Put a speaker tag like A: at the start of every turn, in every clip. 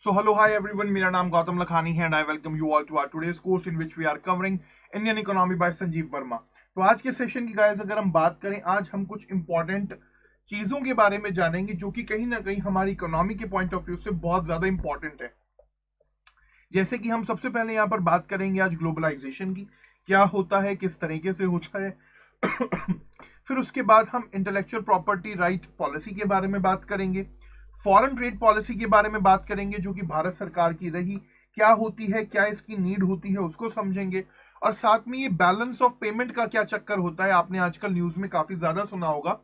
A: So hello, hi everyone. मेरा नाम गौतम लखानी है and I welcome you all to our today's course in which we are covering Indian economy by Sanjeev Verma. तो आज के session की guys अगर हम बात करें, आज हम कुछ इंपॉर्टेंट चीजों के बारे में जानेंगे जो कि कहीं ना कहीं हमारी इकोनॉमी के पॉइंट ऑफ व्यू से बहुत ज्यादा इंपॉर्टेंट है. जैसे कि हम सबसे पहले यहाँ पर बात करेंगे आज ग्लोबलाइजेशन की, क्या होता है, किस तरीके से होता है. फिर उसके बाद हम इंटेलेक्चुअल प्रॉपर्टी राइट पॉलिसी के बारे में बात करेंगे, फॉरेन ट्रेड पॉलिसी के बारे में बात करेंगे जो कि भारत सरकार की रही, क्या होती है, क्या इसकी नीड होती है, उसको समझेंगे. और साथ में ये बैलेंस ऑफ पेमेंट का क्या चक्कर होता है, आपने आजकल न्यूज में काफी ज्यादा सुना होगा.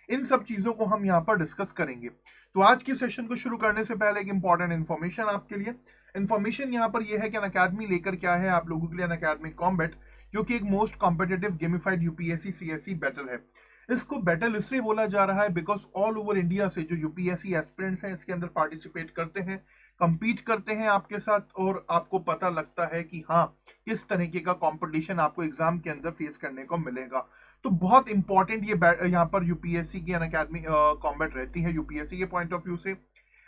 A: इन सब चीजों को हम यहाँ पर डिस्कस करेंगे. तो आज के सेशन को शुरू करने से पहले एक इंपॉर्टेंट इन्फॉर्मेशन आपके लिए. इन्फॉर्मेशन यहाँ पर यह है कि अनअकैडमी लेकर क्या है आप लोगों के लिए अनअकैडमी कॉम्बैट, जो कि एक most competitive gamified UPSC CSC battle है. इसको बैटल इसलिए बोला जा रहा है बिकॉज ऑल ओवर इंडिया से जो यूपीएससी एस्पिरेंट्स हैं इसके अंदर पार्टिसिपेट करते हैं, compete करते हैं आपके साथ, और आपको पता लगता है कि हाँ किस तरीके का कंपटीशन आपको एग्जाम के अंदर फेस करने को मिलेगा. तो बहुत इंपॉर्टेंट ये यहाँ पर यूपीएससी की अनअकैडमी कॉम्बैट रहती है यूपीएससी के पॉइंट ऑफ व्यू से.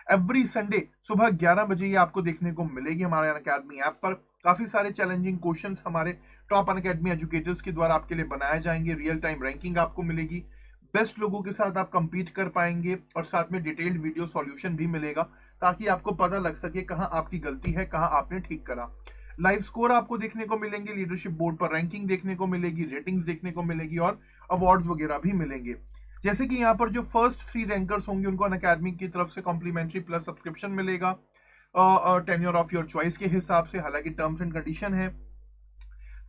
A: एवरी संडे सुबह 11 बजे ये आपको देखने को मिलेगी हमारे अनअकैडमी ऐप पर. काफी सारे चैलेंजिंग क्वेश्चंस हमारे टॉप अनअकैडमी एजुकेटर्स के द्वारा आपके लिए बनाए जाएंगे. रियल टाइम रैंकिंग आपको मिलेगी, बेस्ट लोगों के साथ आप compete कर पाएंगे, और साथ में डिटेल्ड वीडियो सॉल्यूशन भी मिलेगा ताकि आपको पता लग सके कहाँ आपकी गलती है, कहाँ आपने ठीक करा. लाइव स्कोर आपको देखने को मिलेंगे, लीडरशिप बोर्ड पर रैंकिंग देखने को मिलेगी, रेटिंग्स देखने को मिलेगी और अवार्ड्स वगैरह भी मिलेंगे. जैसे कि यहाँ पर जो फर्स्ट 3 रैंकर्स होंगे उनको अनअकैडमी की तरफ से कॉम्प्लीमेंट्री प्लस सब्सक्रिप्शन मिलेगा टेन्योर ऑफ योर चॉइस के हिसाब से, हालांकि टर्म्स एंड कंडीशन है.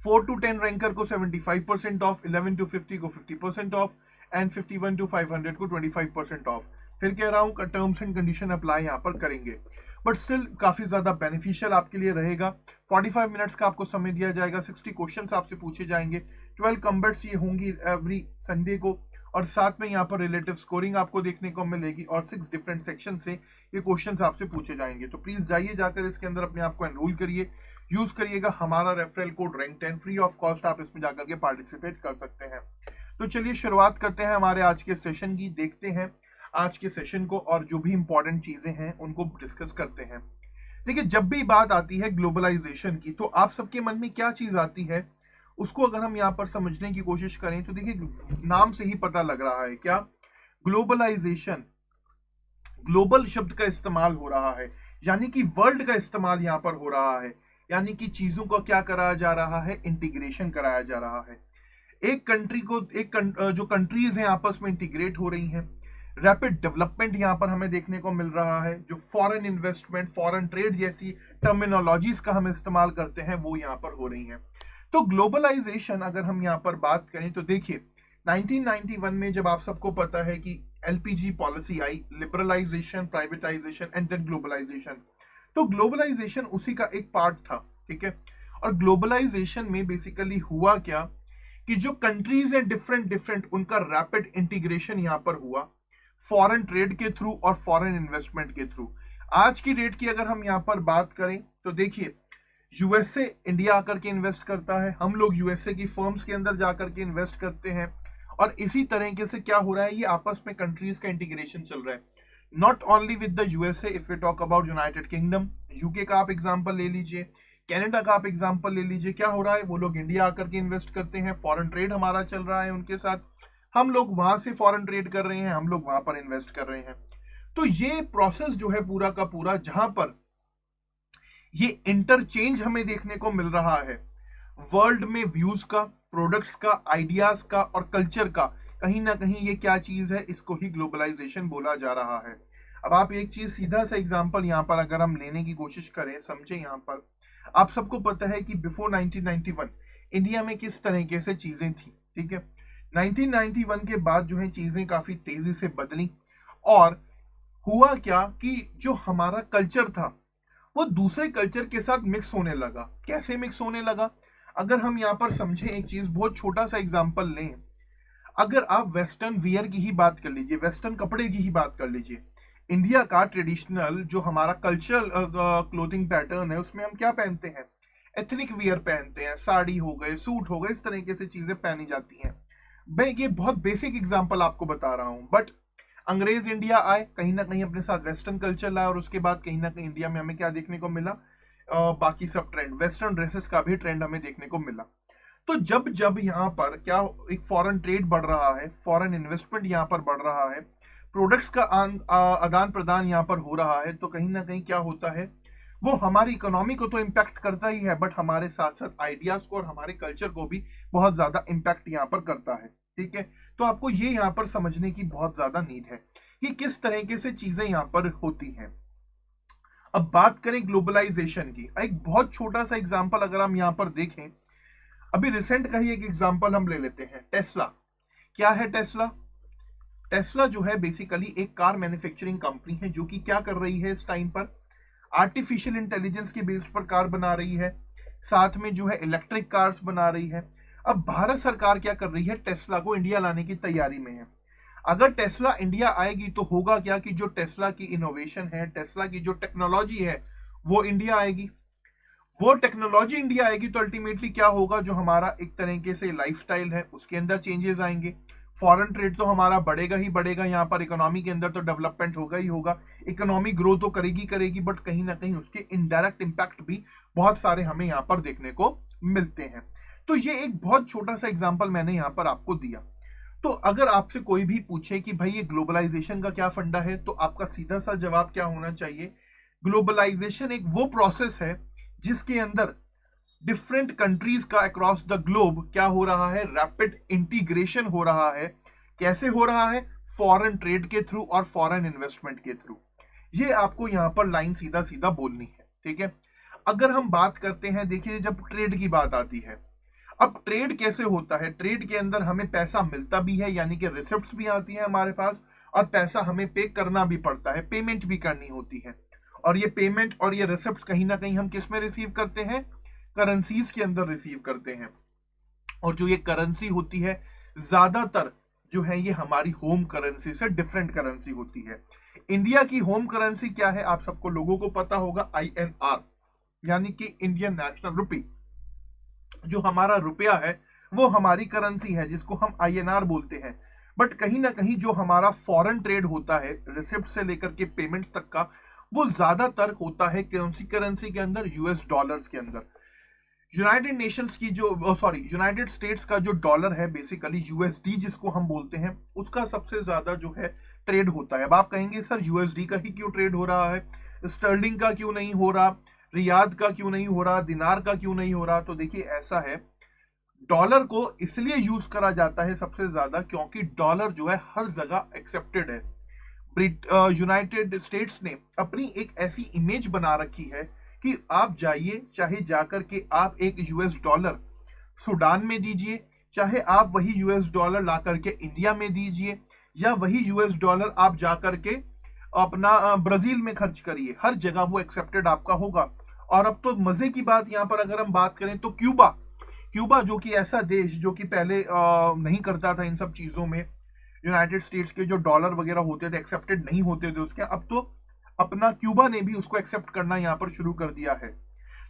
A: 4 to 10 रैंकर को 75% ऑफ, 11 to 50 को 50% ऑफ एंड 51 to 500 को 25% ऑफ. फिर कह रहा हूं टर्म्स एंड कंडीशन अप्लाई यहां पर करेंगे, बट स्टिल काफी ज्यादा बेनिफिशियल आपके लिए रहेगा. 45 मिनट्स का आपको समय दिया जाएगा, 60 क्वेश्चंस आपसे पूछे जाएंगे, 12 कॉम्बैट्स ये होंगी एवरी संडे को, और साथ में यहाँ पर रिलेटिव स्कोरिंग आपको देखने को मिलेगी और 6 डिफरेंट सेक्शन से ये क्वेश्चंस आपसे पूछे जाएंगे. तो प्लीज जाइए जाकर इसके अंदर अपने आप को एनरोल करिए, यूज करिएगा हमारा referral code rank 10 free of cost, आप इसमें जाकर के पार्टिसिपेट कर सकते हैं. तो चलिए शुरुआत करते हैं हमारे आज के सेशन की, देखते हैं आज के सेशन को और जो भी इंपॉर्टेंट चीजें हैं उनको डिस्कस करते हैं. देखिए, जब भी बात आती है ग्लोबलाइजेशन की तो आप सबके मन में क्या चीज आती है उसको अगर हम यहाँ पर समझने की कोशिश करें तो देखिए नाम से ही पता लग रहा है क्या, ग्लोबलाइजेशन, ग्लोबल शब्द का इस्तेमाल हो रहा है, यानी कि वर्ल्ड का इस्तेमाल यहाँ पर हो रहा है, यानी कि चीजों को क्या कराया जा रहा है, इंटीग्रेशन कराया जा रहा है. एक कंट्री को जो कंट्रीज हैं आपस में इंटीग्रेट हो रही हैं. रैपिड डेवलपमेंट यहाँ पर हमें देखने को मिल रहा है. जो फॉरेन इन्वेस्टमेंट, फॉरेन ट्रेड जैसी टर्मिनोलॉजीज का हम इस्तेमाल करते हैं वो यहाँ पर हो रही हैं. तो ग्लोबलाइजेशन अगर हम यहाँ पर बात करें तो देखिए 1991 में जब आप सबको पता है कि एलपीजी पॉलिसी आई, liberalisation, privatisation and then globalisation, तो ग्लोबलाइजेशन उसी का एक पार्ट था. ठीक है, और ग्लोबलाइजेशन में बेसिकली हुआ क्या कि जो कंट्रीज हैं डिफरेंट डिफरेंट, उनका रैपिड इंटीग्रेशन यहां पर हुआ फॉरेन ट्रेड के थ्रू और फॉरेन इन्वेस्टमेंट के थ्रू. आज की डेट की अगर हम यहां पर बात करें तो देखिए यूएसए इंडिया आकर के इन्वेस्ट करता है, हम लोग यूएसए की फर्म्स के अंदर जाकर के इन्वेस्ट करते हैं, और इसी तरीके से क्या हो रहा है, ये आपस में कंट्रीज का इंटीग्रेशन चल रहा है. Not only with the USA, if we talk about United Kingdom, UK का आप एग्जांपल ले लीजिए, कनाडा का आप एग्जांपल ले लीजिए, क्या हो रहा है, वो लोग इंडिया आकर के इन्वेस्ट करते हैं, फॉरेन ट्रेड हमारा चल रहा है उनके साथ, हम लोग वहां से फॉरेन ट्रेड कर रहे हैं, हम लोग वहां पर इन्वेस्ट कर रहे हैं. तो ये प्रोसेस जो है पूरा का पूरा, जहां पर ये इंटरचेंज हमें देखने को मिल रहा है वर्ल्ड में व्यूज का, प्रोडक्ट्स का, आइडियाज का और कल्चर का, कहीं ना कहीं ये क्या चीज है, इसको ही ग्लोबलाइजेशन बोला जा रहा है. अब आप एक चीज सीधा सा एग्जांपल यहां पर अगर हम लेने की कोशिश करें, समझे, यहां पर आप सबको पता है कि बिफोर 1991 इंडिया में किस तरीके से चीजें थी. ठीक है, 1991 के बाद जो है चीजें काफी तेजी से बदली, और हुआ क्या कि जो हमारा कल्चर था वो दूसरे कल्चर के साथ मिक्स होने लगा. कैसे मिक्स होने लगा, अगर हम यहाँ पर समझें एक चीज, बहुत छोटा सा एग्जांपल लें, अगर आप वेस्टर्न वियर की ही बात कर लीजिए, वेस्टर्न कपड़े की ही बात कर लीजिए, इंडिया का ट्रेडिशनल जो हमारा कल्चरल क्लोथिंग पैटर्न है उसमें हम क्या पहनते हैं, एथनिक वियर पहनते हैं, साड़ी हो गए, सूट हो गए, इस तरीके से चीजें पहनी जाती हैं. मैं ये बहुत बेसिक एग्जांपल आपको बता रहा हूं, बट अंग्रेज इंडिया आए, कहीं ना कहीं अपने साथ वेस्टर्न कल्चर लाए, और उसके बाद कहीं ना कहीं इंडिया में हमें क्या देखने को मिला, बाकी सब ट्रेंड, वेस्टर्न ड्रेसेस का भी ट्रेंड हमें देखने को मिला। तो जब जब यहाँ पर क्या एक फॉरेन ट्रेड बढ़ रहा है, फॉरेन इन्वेस्टमेंट यहाँ पर बढ़ रहा है, प्रोडक्ट्स का आदान प्रदान यहाँ पर हो रहा है, तो कहीं ना कहीं क्या होता है, वो हमारी इकोनॉमी को तो इम्पैक्ट करता ही है, बट हमारे साथ साथ आइडियाज को और हमारे कल्चर को भी बहुत ज्यादा इम्पैक्ट यहाँ पर करता है। ठीक है, तो आपको ये यहाँ पर समझने की बहुत ज्यादा नीड है कि किस तरीके से चीजें यहाँ पर होती हैं। अब बात करें ग्लोबलाइजेशन की, एक बहुत छोटा सा एग्जांपल अगर हम यहाँ पर देखें, अभी रिसेंट का ही एक एग्जांपल हम ले लेते हैं, टेस्ला। क्या है टेस्ला? टेस्ला जो है बेसिकली एक कार मैन्युफैक्चरिंग कंपनी है, जो कि क्या कर रही है इस टाइम पर, आर्टिफिशियल इंटेलिजेंस के बेस पर कार बना रही है, साथ में जो है इलेक्ट्रिक कार्स बना रही है। अब भारत सरकार क्या कर रही है, टेस्ला को इंडिया लाने की तैयारी में है। अगर टेस्ला इंडिया आएगी तो होगा क्या कि जो टेस्ला की इनोवेशन है, टेस्ला की जो टेक्नोलॉजी है, वो इंडिया आएगी। वो टेक्नोलॉजी इंडिया आएगी तो अल्टीमेटली क्या होगा, जो हमारा एक तरीके से लाइफस्टाइल है उसके अंदर चेंजेस आएंगे। फॉरेन ट्रेड तो हमारा बढ़ेगा ही बढ़ेगा, यहाँ पर इकोनॉमी के अंदर तो डेवलपमेंट होगा ही होगा, इकोनॉमी ग्रो तो करेगी करेगी, बट कहीं ना कहीं उसके इनडायरेक्ट इंपैक्ट भी बहुत सारे हमें यहाँ पर देखने को मिलते हैं। तो ये एक बहुत छोटा सा एग्जाम्पल मैंने यहाँ पर आपको दिया। तो अगर आपसे कोई भी पूछे कि भाई ये ग्लोबलाइजेशन का क्या फंडा है, तो आपका सीधा सा जवाब क्या होना चाहिए, ग्लोबलाइजेशन एक वो प्रोसेस है जिसके अंदर डिफरेंट कंट्रीज का अक्रॉस द ग्लोब क्या हो रहा है, रैपिड इंटीग्रेशन हो रहा है। कैसे हो रहा है? फॉरेन ट्रेड के थ्रू और फॉरेन इन्वेस्टमेंट के थ्रू। ये आपको यहां पर लाइन सीधा सीधा बोलनी है। ठीक है, अगर हम बात करते हैं, देखिए जब ट्रेड की बात आती है, अब ट्रेड कैसे होता है, ट्रेड के अंदर हमें पैसा मिलता भी है, यानी कि रिसिप्ट्स भी आती है हमारे पास, और पैसा हमें पे करना भी पड़ता है, पेमेंट भी करनी होती है। और ये पेमेंट और ये रिसिप्ट्स कहीं ना कहीं हम किस में रिसीव करते हैं, करेंसीज के अंदर रिसीव करते हैं। और जो ये करेंसी होती है ज्यादातर जो है ये हमारी होम करेंसी से डिफरेंट करेंसी होती है। इंडिया की होम करेंसी क्या है, आप सबको लोगों को पता होगा, INR, यानी कि इंडियन नेशनल रुपी। जो हमारा रुपया है वो हमारी करेंसी है, जिसको हम INR बोलते हैं। बट कहीं ना कहीं जो हमारा फॉरेन ट्रेड होता है, रिसिप्ट से लेकर के पेमेंट्स तक का, वो ज्यादातर होता है कौन सी करेंसी के अंदर, US डॉलर्स के अंदर। यूनाइटेड नेशंस की जो यूनाइटेड स्टेट्स का जो डॉलर है, बेसिकली USD जिसको हम बोलते हैं, उसका सबसे ज्यादा जो है ट्रेड होता है। अब आप कहेंगे सर USD का ही क्यों ट्रेड हो रहा है, स्टर्लिंग का क्यों नहीं हो रहा, रियाद का क्यों नहीं हो रहा, दिनार का क्यों नहीं हो रहा? तो देखिए ऐसा है, डॉलर को इसलिए यूज करा जाता है सबसे ज्यादा क्योंकि डॉलर जो है हर जगह एक्सेप्टेड है। यूनाइटेड स्टेट्स ने अपनी एक ऐसी इमेज बना रखी है कि आप जाइए, चाहे जाकर के आप एक US डॉलर सूडान में दीजिए, चाहे आप वही US डॉलर ला करके इंडिया में दीजिए, या वही US डॉलर आप जाकर के अपना ब्राजील में खर्च करिए, हर जगह वो एक्सेप्टेड आपका होगा। और अब तो मजे की बात यहाँ पर अगर हम बात करें तो क्यूबा जो कि ऐसा देश जो कि पहले नहीं करता था इन सब चीजों में, यूनाइटेड स्टेट्स के जो डॉलर वगैरह होते थे एक्सेप्टेड नहीं होते थे उसके, अब तो अपना क्यूबा ने भी उसको एक्सेप्ट करना यहाँ पर शुरू कर दिया है।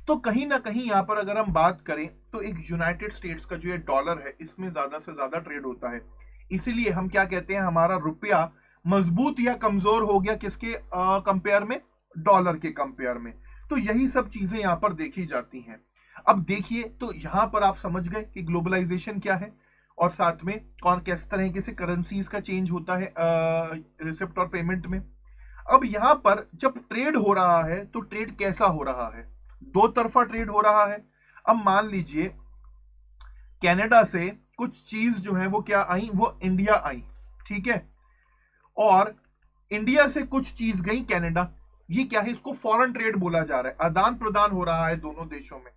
A: तो कहीं ना कहीं यहाँ पर अगर हम बात करें तो एक यूनाइटेड स्टेट्स का जो ये डॉलर है, इसमें ज्यादा से ज्यादा ट्रेड होता है। इसीलिए हम क्या कहते हैं, हमारा रुपया मजबूत या कमजोर हो गया किसके कंपेयर में, डॉलर के कंपेयर में। तो यही सब चीजें यहाँ पर देखी जाती हैं। अब देखिए, तो यहां पर आप समझ गए कि ग्लोबलाइजेशन क्या है, और साथ में कौन किस तरीके से करेंसीज का चेंज होता है रिसिप्ट और पेमेंट में। अब यहां पर जब ट्रेड हो रहा है तो ट्रेड कैसा हो रहा है, दो तरफा ट्रेड हो रहा है। अब मान लीजिए कनाडा से कुछ चीज जो है वो क्या आई, वो इंडिया आई, ठीक है, और इंडिया से कुछ चीज गई कनाडा। ये क्या है, इसको फॉरेन ट्रेड बोला जा रहा है, आदान प्रदान हो रहा है दोनों देशों में।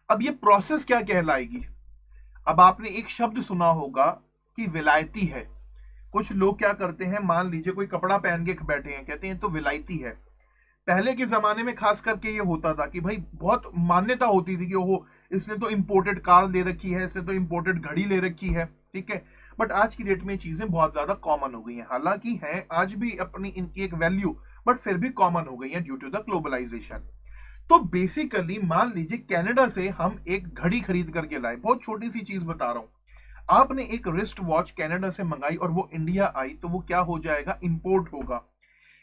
A: अब ये प्रोसेस क्या कहलाएगी? अब आपने एक शब्द सुना होगा कि विलायती है। कुछ लोग क्या करते हैं, मान लीजिए कोई कपड़ा पहन के बैठे हैं, कहते हैं तो विलायती है। पहले के जमाने में खास करके ये होता था कि भाई बहुत मान्यता होती थी कि ओहो इसने तो इंपोर्टेड कार ले रखी है, इसने तो इंपोर्टेड घड़ी ले रखी है, ठीक है। बट आज की डेट में चीजें बहुत ज्यादा कॉमन हो गई हैं, हालांकि है आज भी अपनी इनकी एक वैल्यू, बट फिर भी कॉमन हो गई है ड्यू टू द ग्लोबलाइजेशन। तो बेसिकली मान लीजिए कनाडा से हम एक घड़ी खरीद करके लाए, बहुत छोटी सी चीज बता रहा हूं। आपने एक रिस्ट वॉच कनाडा से मंगाई और वो इंडिया आई, तो वो क्या हो जाएगा, इंपोर्ट होगा।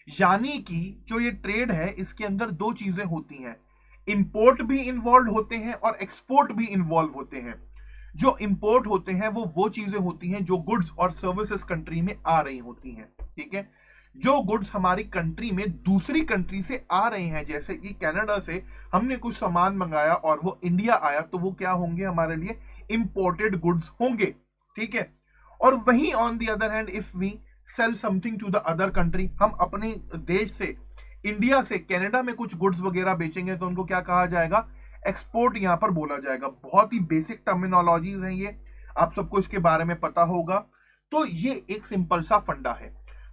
A: यानी कि जो ये ट्रेड है इसके अंदर दो चीजें होती हैं, इंपोर्ट भी इन्वॉल्व होते हैं और एक्सपोर्ट भी इन्वॉल्व होते हैं। जो इंपोर्ट होते हैं वो चीजें होती हैं जो गुड्स और सर्विसेज कंट्री में आ रही होती हैं, ठीक है। जो गुड्स हमारी कंट्री में दूसरी कंट्री से आ रहे हैं, जैसे कि कनाडा से हमने कुछ सामान मंगाया और वो इंडिया आया, तो वो क्या होंगे, हमारे लिए इंपोर्टेड गुड्स होंगे, ठीक है। और वहीं on the other hand if we sell something to the other country, हम अपने देश से, इंडिया से कनाडा में कुछ गुड्स वगैरह बेचेंगे तो उनको क्या कहा जाएगा, एक्सपोर्ट यहां पर बोला जाएगा। बहुत ही बेसिक टर्मिनोलॉजीज हैं ये, आप सबको इसके बारे में पता होगा। तो ये एक सिंपल सा फंडा है।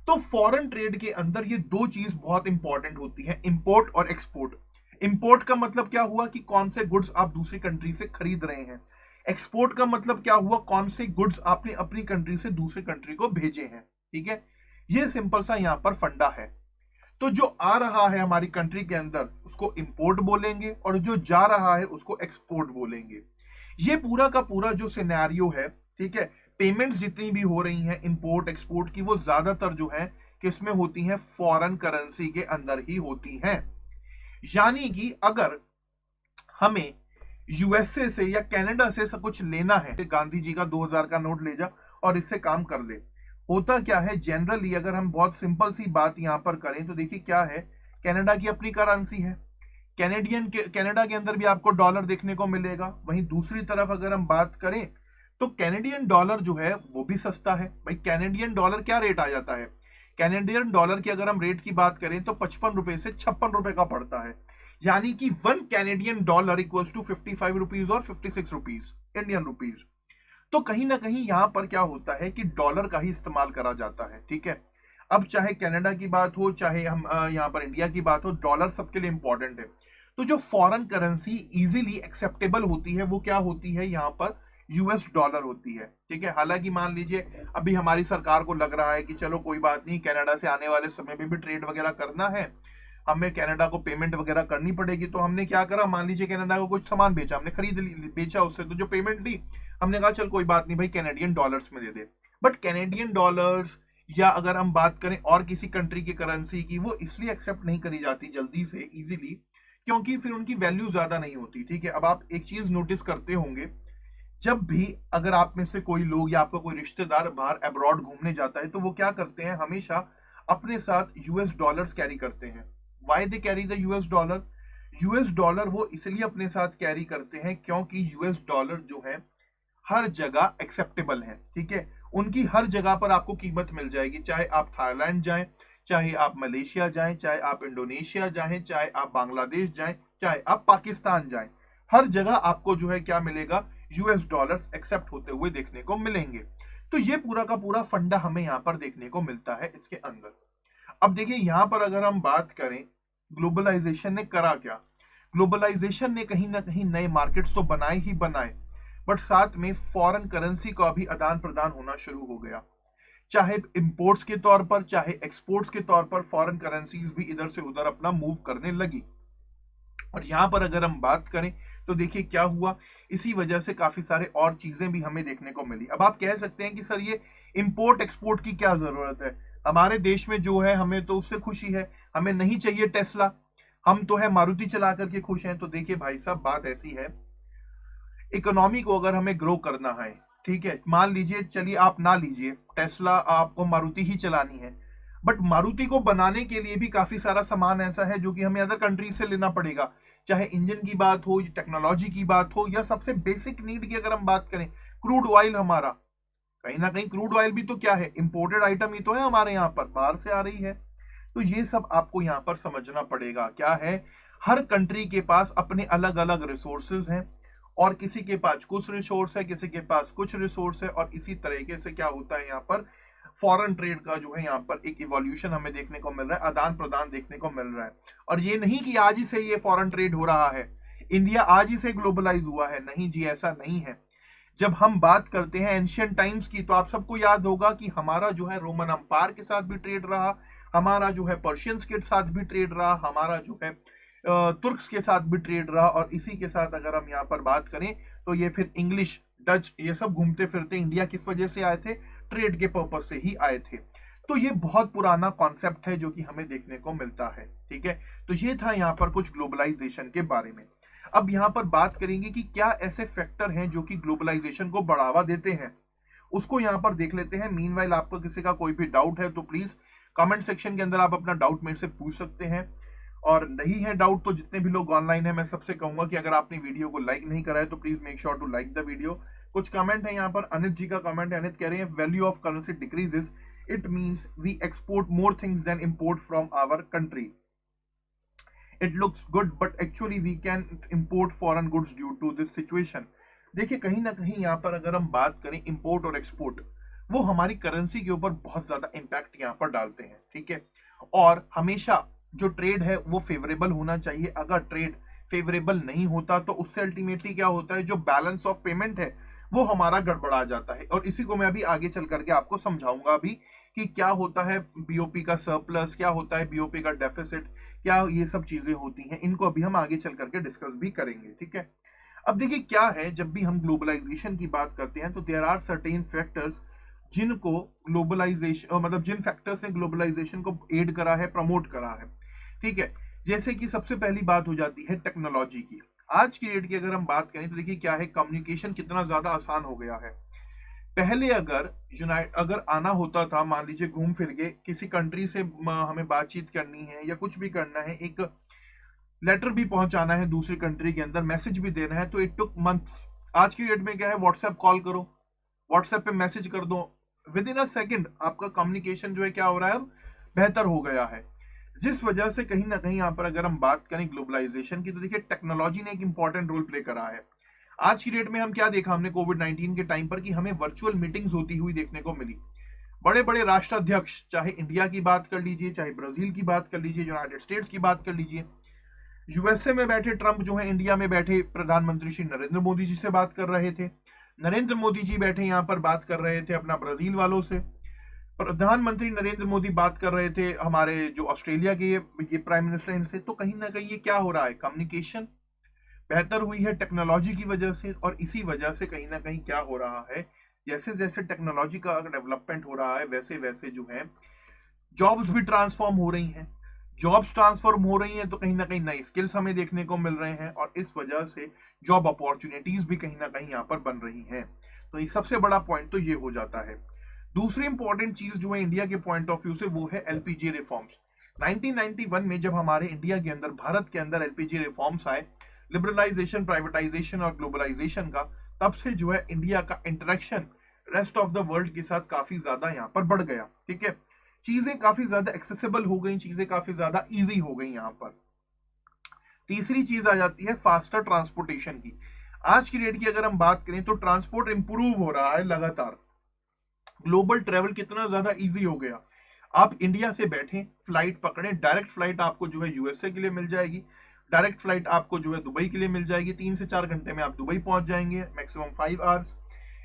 A: तो फॉरेन ट्रेड के अंदर ये दो चीज बहुत इंपॉर्टेंट होती है, इंपोर्ट और एक्सपोर्ट। इंपोर्ट का मतलब क्या हुआ कि कौन से गुड्स आप दूसरी कंट्री से खरीद रहे हैं। एक्सपोर्ट का मतलब क्या हुआ, कौन से गुड्स आपने अपनी कंट्री से दूसरी कंट्री को भेजे हैं, ठीक है। ये सिंपल सा यहां पर फंडा है। तो जो आ रहा है हमारी कंट्री के अंदर उसको इंपोर्ट बोलेंगे और जो जा रहा है उसको एक्सपोर्ट बोलेंगे। ये पूरा का पूरा जो सिनेरियो है, ठीक है, पेमेंट्स जितनी भी हो रही हैं इंपोर्ट एक्सपोर्ट की, वो ज्यादातर जो है किसमें होती हैं, फॉरेन करेंसी के अंदर ही होती हैं। यानी कि अगर हमें यूएसए से या कनाडा से सब कुछ लेना है, गांधी जी का 2000 का नोट ले जा और इससे काम कर ले। होता क्या है जनरली, अगर हम बहुत सिंपल सी बात यहां पर करें तो देखिए क्या है, कनाडा की अपनी करेंसी है, कनाडा के अंदर भी आपको डॉलर देखने को मिलेगा। वहीं दूसरी तरफ अगर हम बात करें तो कैनेडियन डॉलर जो है वो भी सस्ता है। भाई कैनेडियन डॉलर क्या रेट आ जाता है, कैनेडियन डॉलर की अगर हम रेट की बात करें तो 55 रुपए से 56 रुपए का पड़ता है। यानी कि 1 Canadian dollar equals to 55 rupees और 56 रुपीज इंडियन रुपीज। तो कहीं ना कहीं यहां पर क्या होता है कि डॉलर का ही इस्तेमाल करा जाता है, ठीक है। अब चाहे कनाडा की बात हो चाहे हम यहां पर इंडिया की बात हो, डॉलर सबके लिए इंपॉर्टेंट है। तो जो फॉरेन करेंसी इजीली एक्सेप्टेबल होती है वो क्या होती है, यहां पर यूएस डॉलर होती है, ठीक है। हालांकि मान लीजिए अभी हमारी सरकार को लग रहा है कि चलो कोई बात नहीं, कनाडा से आने वाले समय में भी ट्रेड वगैरह करना है, हमें कनाडा को पेमेंट वगैरह करनी पड़ेगी। तो हमने क्या करा, मान लीजिए कनाडा को कुछ सामान बेचा, हमने खरीद बेचा उससे, तो जो पेमेंट दी हमने कहा चल कोई बात नहीं भाई कैनेडियन डॉलर्स में दे दे। बट कैनेडियन डॉलर्स या अगर हम बात करें और किसी कंट्री की करेंसी की, वो इसलिए एक्सेप्ट नहीं करी जाती जल्दी से इजीली, क्योंकि फिर उनकी वैल्यू ज्यादा नहीं होती, ठीक है। अब आप एक चीज नोटिस करते होंगे, जब भी अगर आप में से कोई लोग या आपका कोई रिश्तेदार बाहर अब्रॉड घूमने जाता है तो वो क्या करते हैं, हमेशा अपने साथ यूएस डॉलर्स कैरी करते हैं। Why they carry the US dollar, US dollar वो इसलिए अपने साथ कैरी करते हैं क्योंकि यूएस डॉलर जो है हर जगह एक्सेप्टेबल है, ठीक है। उनकी हर जगह पर आपको कीमत मिल जाएगी, चाहे आप थाईलैंड जाएं, चाहे आप मलेशिया जाएं, चाहे आप इंडोनेशिया जाएं, चाहे आप बांग्लादेश जाएं, चाहे आप पाकिस्तान जाएं, हर जगह आपको जो है क्या मिलेगा, यूएस डॉलर्स एक्सेप्ट होते हुए देखने को मिलेंगे। तो ये पूरा का पूरा फंडा हमें यहां पर देखने को मिलता है इसके अंदर। अब देखिए यहां पर अगर हम बात करें ग्लोबलाइजेशन ने करा क्या, ग्लोबलाइजेशन ने कहीं ना कहीं नए मार्केट्स तो बनाए ही बनाए, बट साथ में फॉरेन करेंसी का भी आदान प्रदान होना शुरू हो गया। चाहे इंपोर्ट्स के तौर पर चाहे एक्सपोर्ट्स के तौर पर फॉरेन करेंसीज भी इधर से उधर अपना मूव करने लगी। और यहां पर अगर हम बात करें तो देखिए क्या हुआ, इसी वजह से काफी सारे और चीजें भी हमें देखने को मिली। अब आप कह सकते हैं कि सर ये इंपोर्ट एक्सपोर्ट की क्या जरूरत है, हमारे देश में जो है हमें तो उससे खुशी है, हमें नहीं चाहिए टेस्ला, हम तो है मारुति चला करके खुश हैं। तो देखिए भाई साहब बात ऐसी है, इकोनॉमी को अगर हमें ग्रो करना है, ठीक है, मान लीजिए चलिए आप ना लीजिए टेस्ला, आपको मारुति ही चलानी है, बट मारुति को बनाने के लिए भी काफी सारा सामान ऐसा है जो कि हमें अदर कंट्री से लेना पड़ेगा, चाहे इंजन की बात हो, टेक्नोलॉजी की बात हो, या सबसे बेसिक नीड की अगर हम बात करें क्रूड ऑयल, हमारा कहीं ना कहीं क्रूड ऑयल भी तो क्या है, इंपोर्टेड आइटम ही तो है, हमारे यहाँ पर बाहर से आ रही है। तो ये सब आपको यहाँ पर समझना पड़ेगा, क्या है, हर कंट्री के पास अपने अलग अलग रिसोर्सेज हैं, और किसी के पास कुछ रिसोर्स है, किसी के पास कुछ रिसोर्स है, और इसी तरीके से क्या होता है यहाँ पर फॉरेन ट्रेड का जो है यहाँ पर एक इवोल्यूशन हमें देखने को मिल रहा है, आदान प्रदान देखने को मिल रहा है। और ये नहीं कि आज ही से ये फॉरेन ट्रेड हो रहा है, इंडिया आज ही से ग्लोबलाइज हुआ है, नहीं जी ऐसा नहीं है। जब हम बात करते हैं एंशियंट टाइम्स की, तो आप सबको याद होगा कि हमारा जो है रोमन अंपायर के साथ भी ट्रेड रहा, हमारा जो है पर्शियंस के साथ भी ट्रेड रहा, हमारा जो है तुर्क्स के साथ भी ट्रेड रहा, और इसी के साथ अगर हम यहाँ पर बात करें तो ये फिर इंग्लिश डच, ये सब घूमते फिरते इंडिया किस वजह से आए थे? ट्रेड के पर्पज से ही आए थे। तो ये बहुत पुराना कॉन्सेप्ट है जो कि हमें देखने को मिलता है, ठीक है। तो ये था यहाँ पर कुछ ग्लोबलाइजेशन के बारे में। अब यहाँ पर बात करेंगे कि क्या ऐसे फैक्टर हैं जो कि ग्लोबलाइजेशन को बढ़ावा देते हैं, उसको यहाँ पर देख लेते हैं। मीनवाइल आपको किसी का कोई भी डाउट है तो प्लीज कमेंट सेक्शन के अंदर आप अपना डाउट मेरे से पूछ सकते हैं, और नहीं है डाउट तो जितने भी लोग ऑनलाइन है मैं सबसे कहूंगा कि अगर आपने वीडियो को लाइक नहीं करा है तो please make sure to like the video. कुछ कमेंट है यहाँ पर, अनित जी का कमेंट है। अनित कह रहे हैं value of currency decreases, it means we export more things than import from our country. It looks good but actually we can import foreign goods due to this situation. देखिए कहीं ना कहीं यहाँ पर अगर हम बात करें इंपोर्ट और एक्सपोर्ट, वो हमारी करेंसी के ऊपर बहुत ज्यादा इंपैक्ट यहाँ पर डालते हैं, ठीक है। और हमेशा जो ट्रेड है वो फेवरेबल होना चाहिए। अगर ट्रेड फेवरेबल नहीं होता तो उससे अल्टीमेटली क्या होता है, जो बैलेंस ऑफ पेमेंट है वो हमारा गड़बड़ा जाता है। और इसी को मैं अभी आगे चल करके आपको समझाऊंगा अभी कि क्या होता है बीओपी का सरप्लस, क्या होता है बीओपी का डेफिसिट, क्या ये सब चीजें होती हैं। इनको अभी हम आगे चल करके डिस्कस भी करेंगे, ठीक है। अब देखिए क्या है, जब भी हम ग्लोबलाइजेशन की बात करते हैं तो देयर आर सर्टेन फैक्टर्स जिनको ग्लोबलाइजेशन मतलब जिन फैक्टर्स ने ग्लोबलाइजेशन को एड करा है, प्रमोट करा है, ठीक है। जैसे कि सबसे पहली बात हो जाती है टेक्नोलॉजी की। आज की डेट की अगर हम बात करें तो देखिए क्या है, कम्युनिकेशन कितना ज्यादा आसान हो गया है। पहले अगर आना होता था, मान लीजिए घूम फिर के किसी कंट्री से हमें बातचीत करनी है या कुछ भी करना है, एक लेटर भी पहुंचाना है दूसरी कंट्री के अंदर, मैसेज भी देना है, तो इट टुक मंथ्स। आज की डेट में क्या है, व्हाट्सएप कॉल करो, व्हाट्सएप पे मैसेज कर दो, विद इन अ सेकेंड आपका कम्युनिकेशन जो है क्या हो रहा है, अब बेहतर हो गया है। जिस वजह से कहीं ना कहीं यहाँ पर अगर हम बात करें ग्लोबलाइजेशन की तो देखिए टेक्नोलॉजी ने एक इंपॉर्टेंट रोल प्ले करा है। आज की डेट में हम क्या देखा हमने कोविड-19 के टाइम पर, कि हमें वर्चुअल मीटिंग्स होती हुई देखने को मिली। बड़े बड़े राष्ट्राध्यक्ष, चाहे इंडिया की बात कर लीजिए, चाहे ब्राजील की बात कर लीजिए, यूनाइटेड स्टेट्स की बात कर लीजिए, यूएसए में बैठे ट्रंप जो है इंडिया में बैठे प्रधानमंत्री श्री नरेंद्र मोदी जी से बात कर रहे थे। नरेंद्र मोदी जी बैठे यहाँ पर बात कर रहे थे अपना ब्राजील वालों से। प्रधानमंत्री नरेंद्र मोदी बात कर रहे थे हमारे जो ऑस्ट्रेलिया के ये प्राइम मिनिस्टर इनसे। तो कहीं ना कहीं ये क्या हो रहा है, कम्युनिकेशन बेहतर हुई है टेक्नोलॉजी की वजह से। और इसी वजह से कहीं ना कहीं क्या हो रहा है, जैसे जैसे टेक्नोलॉजी का डेवलपमेंट हो रहा है वैसे वैसे जो है जॉब्स भी ट्रांसफॉर्म हो रही हैं। जॉब्स ट्रांसफॉर्म हो रही हैं तो कहीं ना कहीं नई स्किल्स हमें देखने को मिल रहे हैं, और इस वजह से जॉब अपॉर्चुनिटीज भी कहीं ना कहीं यहाँ पर बन रही हैं। तो ये सबसे बड़ा पॉइंट तो ये हो जाता है। दूसरी इंपॉर्टेंट चीज जो है इंडिया के पॉइंट ऑफ व्यू से, वो है एलपीजी रिफॉर्म्स। 1991 में जब हमारे इंडिया के अंदर, भारत के अंदर एलपीजी रिफॉर्म्स आए, लिबरलाइजेशन, प्राइवेटाइजेशन और ग्लोबलाइजेशन का, तब से जो है इंडिया का interaction rest of the world के साथ काफी ज्यादा यहाँ पर बढ़ गया, ठीक है। चीजें काफी ज्यादा एक्सेसिबल हो गई, चीजें काफी ज्यादा इजी हो गई यहाँ पर। तीसरी चीज आ जाती है फास्टर ट्रांसपोर्टेशन की। आज की डेट की अगर हम बात करें तो ट्रांसपोर्ट इंप्रूव हो रहा है लगातार। ग्लोबल ट्रेवल कितना ज्यादा इजी हो गया। आप इंडिया से बैठे फ्लाइट पकड़े, डायरेक्ट फ्लाइट आपको जो है यूएसए के लिए मिल जाएगी, डायरेक्ट फ्लाइट आपको जो है दुबई के लिए मिल जाएगी। 3 से 4 घंटे में आप दुबई पहुंच जाएंगे, मैक्सिमम 5 आवर्स।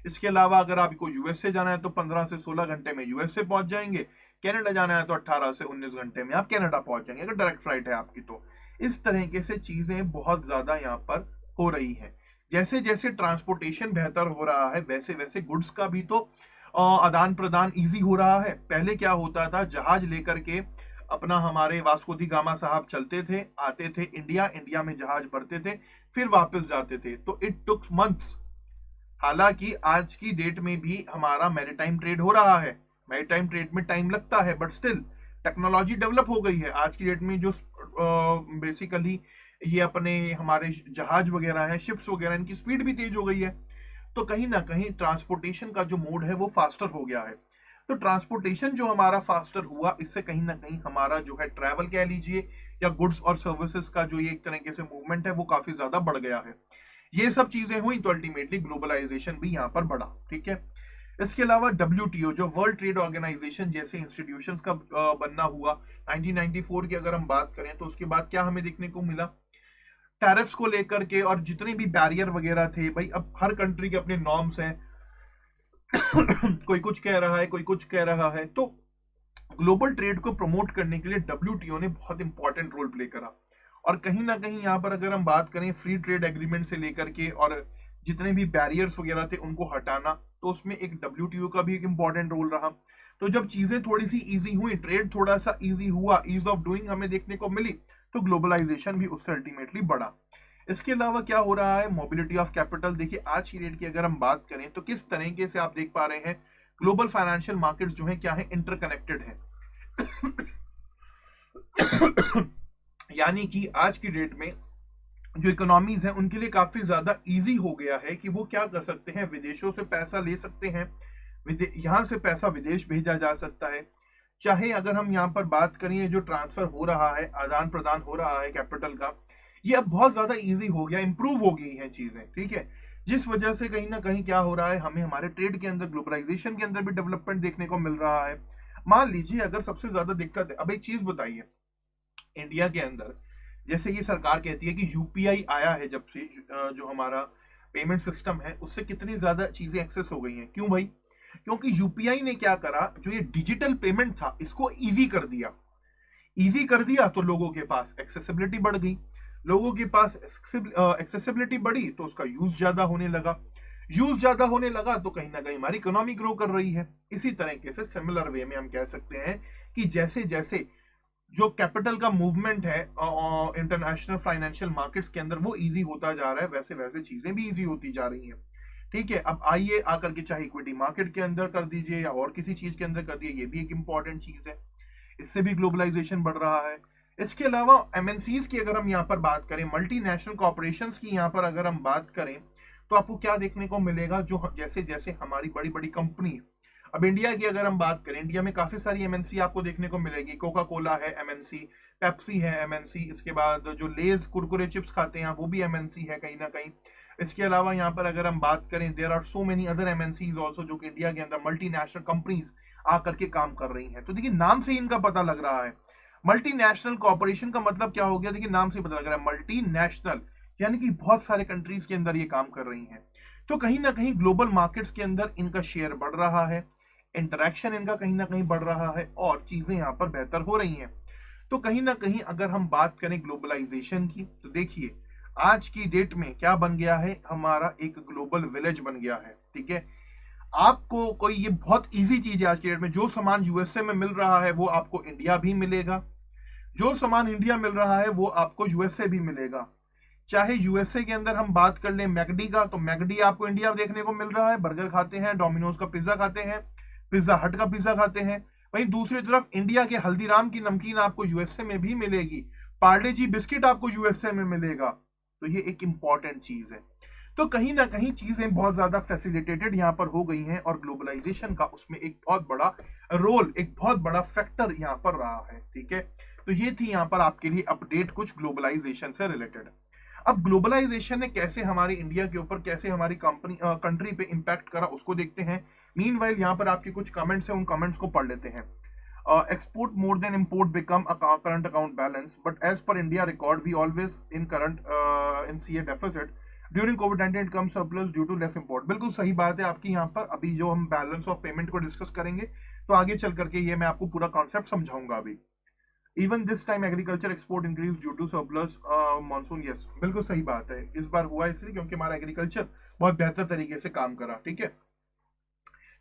A: इसके अलावा अगर आपको यूएसए जाना है तो 15 से 16 घंटे में यूएसए पहुंच जाएंगे। कनाडा जाना है तो 18 से 19 घंटे में आप कनाडा पहुंच जाएंगे अगर डायरेक्ट फ्लाइट है आपकी। तो इस तरीके से चीजें बहुत ज्यादा यहाँ पर हो रही है। जैसे जैसे ट्रांसपोर्टेशन बेहतर हो रहा है वैसे वैसे गुड्स का भी तो आदान प्रदान इजी हो रहा है। पहले क्या होता था, जहाज लेकर के अपना हमारे वास्को दी गामा साहब चलते थे, आते थे इंडिया, इंडिया में जहाज भरते थे, फिर वापस जाते थे, तो इट टुक मंथ्स। हालांकि आज की डेट में भी हमारा मैरीटाइम ट्रेड हो रहा है, मैरीटाइम ट्रेड में टाइम लगता है, बट स्टिल टेक्नोलॉजी डेवलप हो गई है। आज की डेट में जो बेसिकली ये अपने हमारे जहाज वगैरह है, शिप्स वगैरह, इनकी स्पीड भी तेज हो गई है। तो कहीं ना कहीं ट्रांसपोर्टेशन का जो मोड है वो फास्टर हो गया है। तो ट्रांसपोर्टेशन जो हमारा फास्टर हुआ, इससे कहीं ना कहीं हमारा जो है ट्रैवल कह लीजिए या गुड्स और सर्विसेज का जो ये एक तरीके से मूवमेंट है वो काफी ज्यादा बढ़ गया है। ये सब चीजें हुई तो अल्टीमेटली ग्लोबलाइजेशन भी यहाँ पर बढ़ा, ठीक है। इसके अलावा WTO जो वर्ल्ड ट्रेड ऑर्गेनाइजेशन जैसे इंस्टीट्यूशंस का बनना हुआ 1994 की अगर हम बात करें, तो उसके बाद क्या हमें देखने को मिला, टैरिफ्स को लेकर के और जितने भी बैरियर वगैरह थे, भाई अब हर कंट्री के अपने नॉर्म्स हैं कोई कुछ कह रहा है, कोई कुछ कह रहा है। तो ग्लोबल ट्रेड को प्रमोट करने के लिए WTO ने बहुत इंपॉर्टेंट रोल प्ले करा। और कहीं ना कहीं यहाँ पर अगर हम बात करें फ्री ट्रेड एग्रीमेंट से लेकर के और जितने भी बैरियर्स वगैरह थे उनको हटाना, तो उसमें एक WTO का भी एक इंपॉर्टेंट रोल रहा। तो जब चीजें थोड़ी सी इजी हुई, ट्रेड थोड़ा सा इजी हुआ, ईज ऑफ डूइंग हमें देखने को मिली, तो ग्लोबलाइजेशन भी उससे अल्टीमेटली बढ़ा। इसके अलावा क्या हो रहा है, मोबिलिटी ऑफ कैपिटल। देखिए आज की डेट की अगर हम बात करें तो किस तरीके से आप देख पा रहे हैं ग्लोबल फाइनेंशियल मार्केट्स जो है क्या है, इंटरकनेक्टेड है। यानी कि आज की डेट में जो इकोनॉमीज हैं उनके लिए काफी ज्यादा इजी हो गया है कि वो क्या कर सकते हैं, विदेशों से पैसा ले सकते हैं, यहां से पैसा विदेश भेजा जा सकता है। चाहे अगर हम यहाँ पर बात करें, जो ट्रांसफर हो रहा है, आदान प्रदान हो रहा है कैपिटल का, ये अब बहुत ज्यादा इजी हो गया, इंप्रूव हो गई हैं चीजें, ठीक है। जिस वजह से कहीं ना कहीं क्या हो रहा है, हमें हमारे ट्रेड के अंदर, ग्लोबलाइजेशन के अंदर भी डेवलपमेंट देखने को मिल रहा है। मान लीजिए अगर सबसे ज्यादा दिक्कत है, अब एक चीज बताइए, इंडिया के अंदर जैसे ये सरकार कहती है कि यूपीआई आया है, जब से जो हमारा पेमेंट सिस्टम है उससे कितनी ज्यादा चीजें एक्सेस हो गई हैं। क्यों भाई? क्योंकि यूपीआई ने क्या करा, जो ये डिजिटल पेमेंट था इसको इजी कर दिया। इजी कर दिया तो लोगों के पास एक्सेसिबिलिटी बढ़ गई, लोगों के पास एक्सेसिबिलिटी बढ़ी तो उसका यूज ज्यादा होने लगा, यूज ज्यादा होने लगा तो कहीं ना कहीं हमारी इकोनॉमी ग्रो कर रही है। इसी तरीके से सिमिलर वे में हम कह सकते हैं कि जैसे जैसे जो कैपिटल का मूवमेंट है इंटरनेशनल फाइनेंशियल मार्केट्स के अंदर वो इजी होता जा रहा है, वैसे वैसे चीजें भी इजी होती जा रही हैं, ठीक है। अब आइए आकर के चाहे इक्विटी मार्केट के अंदर कर दीजिए या और किसी चीज के अंदर कर दीजिए, ये भी एक इंपॉर्टेंट चीज है, इससे भी ग्लोबलाइजेशन बढ़ रहा है। इसके अलावा एमएनसीज की अगर हम यहाँ पर बात करें, मल्टीनेशनल कॉर्पोरेशंस की यहाँ पर अगर हम बात करें, तो आपको क्या देखने को मिलेगा, जो जैसे जैसे हमारी बड़ी बड़ी कंपनी, अब इंडिया की अगर हम बात करें, इंडिया में काफी सारी एमएनसी आपको देखने को मिलेगी। कोका कोला है एमएनसी, पेप्सी है एमएनसी, इसके बाद जो लेज कुरकुरे चिप्स खाते हैं वो भी एमएनसी है कहीं ना कहीं। इसके अलावा यहाँ पर अगर हम बात करें, there are so many other MNCs also, जो कि इंडिया के अंदर मल्टीनेशनल कंपनीज आकर के काम कर रही हैं। तो देखिए नाम से ही इनका पता लग रहा है, मल्टीनेशनल कॉर्पोरेशन का मतलब क्या हो गया, देखिए नाम से पता लग रहा है मल्टीनेशनल, यानी कि बहुत सारे कंट्रीज के अंदर ये काम कर रही हैं। तो कहीं ना कहीं ग्लोबल मार्केट्स के अंदर इनका शेयर बढ़ रहा है, इंटरैक्शन इनका कहीं ना कहीं बढ़ रहा है और चीजें यहाँ पर बेहतर हो रही हैं। तो कहीं ना कहीं अगर हम बात करें ग्लोबलाइजेशन की, तो देखिए आज की डेट में क्या बन गया है, हमारा एक ग्लोबल विलेज बन गया है, ठीक है। आपको कोई, ये बहुत इजी चीज है आज की डेट में, जो सामान यूएसए में मिल रहा है वो आपको इंडिया भी मिलेगा, जो सामान इंडिया मिल रहा है वो आपको यूएसए भी मिलेगा। चाहे यूएसए के अंदर हम बात कर लें मैकडी का, तो मैकडी आपको इंडिया देखने को मिल रहा है, बर्गर खाते हैं, डोमिनोज का पिज्जा खाते हैं, पिज्जा हट का पिज्जा खाते हैं। वहीं दूसरी तरफ इंडिया के हल्दीराम की नमकीन आपको यूएसए में भी मिलेगी, पार्ले जी बिस्किट आपको यूएसए में मिलेगा। तो ये एक इंपॉर्टेंट चीज है। तो कहीं ना कहीं चीजें बहुत ज्यादा फैसिलिटेटेड यहाँ पर हो गई हैं और ग्लोबलाइजेशन का उसमें एक बहुत बड़ा रोल, एक बहुत बड़ा फैक्टर यहाँ पर रहा है, ठीक है। तो ये थी यहाँ पर आपके लिए अपडेट कुछ ग्लोबलाइजेशन से रिलेटेड। अब ग्लोबलाइजेशन ने कैसे हमारी इंडिया के ऊपर, कैसे हमारी कंट्री पे इंपैक्ट करा उसको देखते हैं। मीनवाइल यहाँ पर आपके कुछ कमेंट्स हैं, उन कमेंट्स को पढ़ लेते हैं। Export more than import become current account balance, but as per India record we always in current in CA deficit, during कोविड-19 come surplus due to less import. बिल्कुल सही बात है आपकी यहाँ पर। अभी जो हम बैलेंस ऑफ पेमेंट को डिस्कस करेंगे तो आगे चल करके ये मैं आपको पूरा कॉन्सेप्ट समझाऊंगा। अभी even this time agriculture export increase due to surplus monsoon, yes बिल्कुल सही बात है, इस बार हुआ इसलिए क्योंकि हमारा एग्रीकल्चर बहुत बेहतर तरीके से काम करा, ठीक है।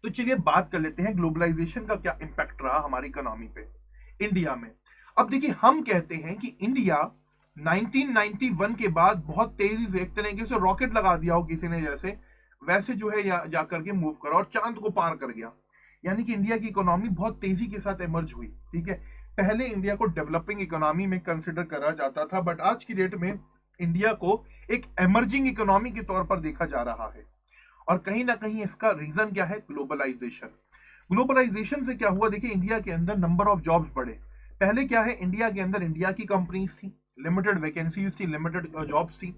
A: तो चलिए बात कर लेते हैं ग्लोबलाइजेशन का क्या इंपैक्ट रहा हमारी इकोनॉमी पे इंडिया में। अब देखिए हम कहते हैं कि इंडिया 1991 के बाद बहुत तेजी से, एक तरीके से रॉकेट लगा दिया हो किसी ने जैसे, वैसे जो है जाकर के मूव करा और चांद को पार कर गया। यानी कि इंडिया की इकोनॉमी बहुत तेजी के साथ इमर्ज हुई, ठीक है। पहले इंडिया को डेवलपिंग इकोनॉमी में कंसिडर करा जाता था, बट आज की डेट में इंडिया को एक एमर्जिंग इकोनॉमी के तौर पर देखा जा रहा है। और कहीं ना कहीं इसका रीजन क्या है, ग्लोबलाइजेशन। ग्लोबलाइजेशन से क्या हुआ, देखिए इंडिया के अंदर नंबर ऑफ जॉब्स बढ़े। पहले क्या है, इंडिया के अंदर इंडिया की कंपनीज थी, लिमिटेड वैकेंसीज थी, लिमिटेड जॉब्स थी।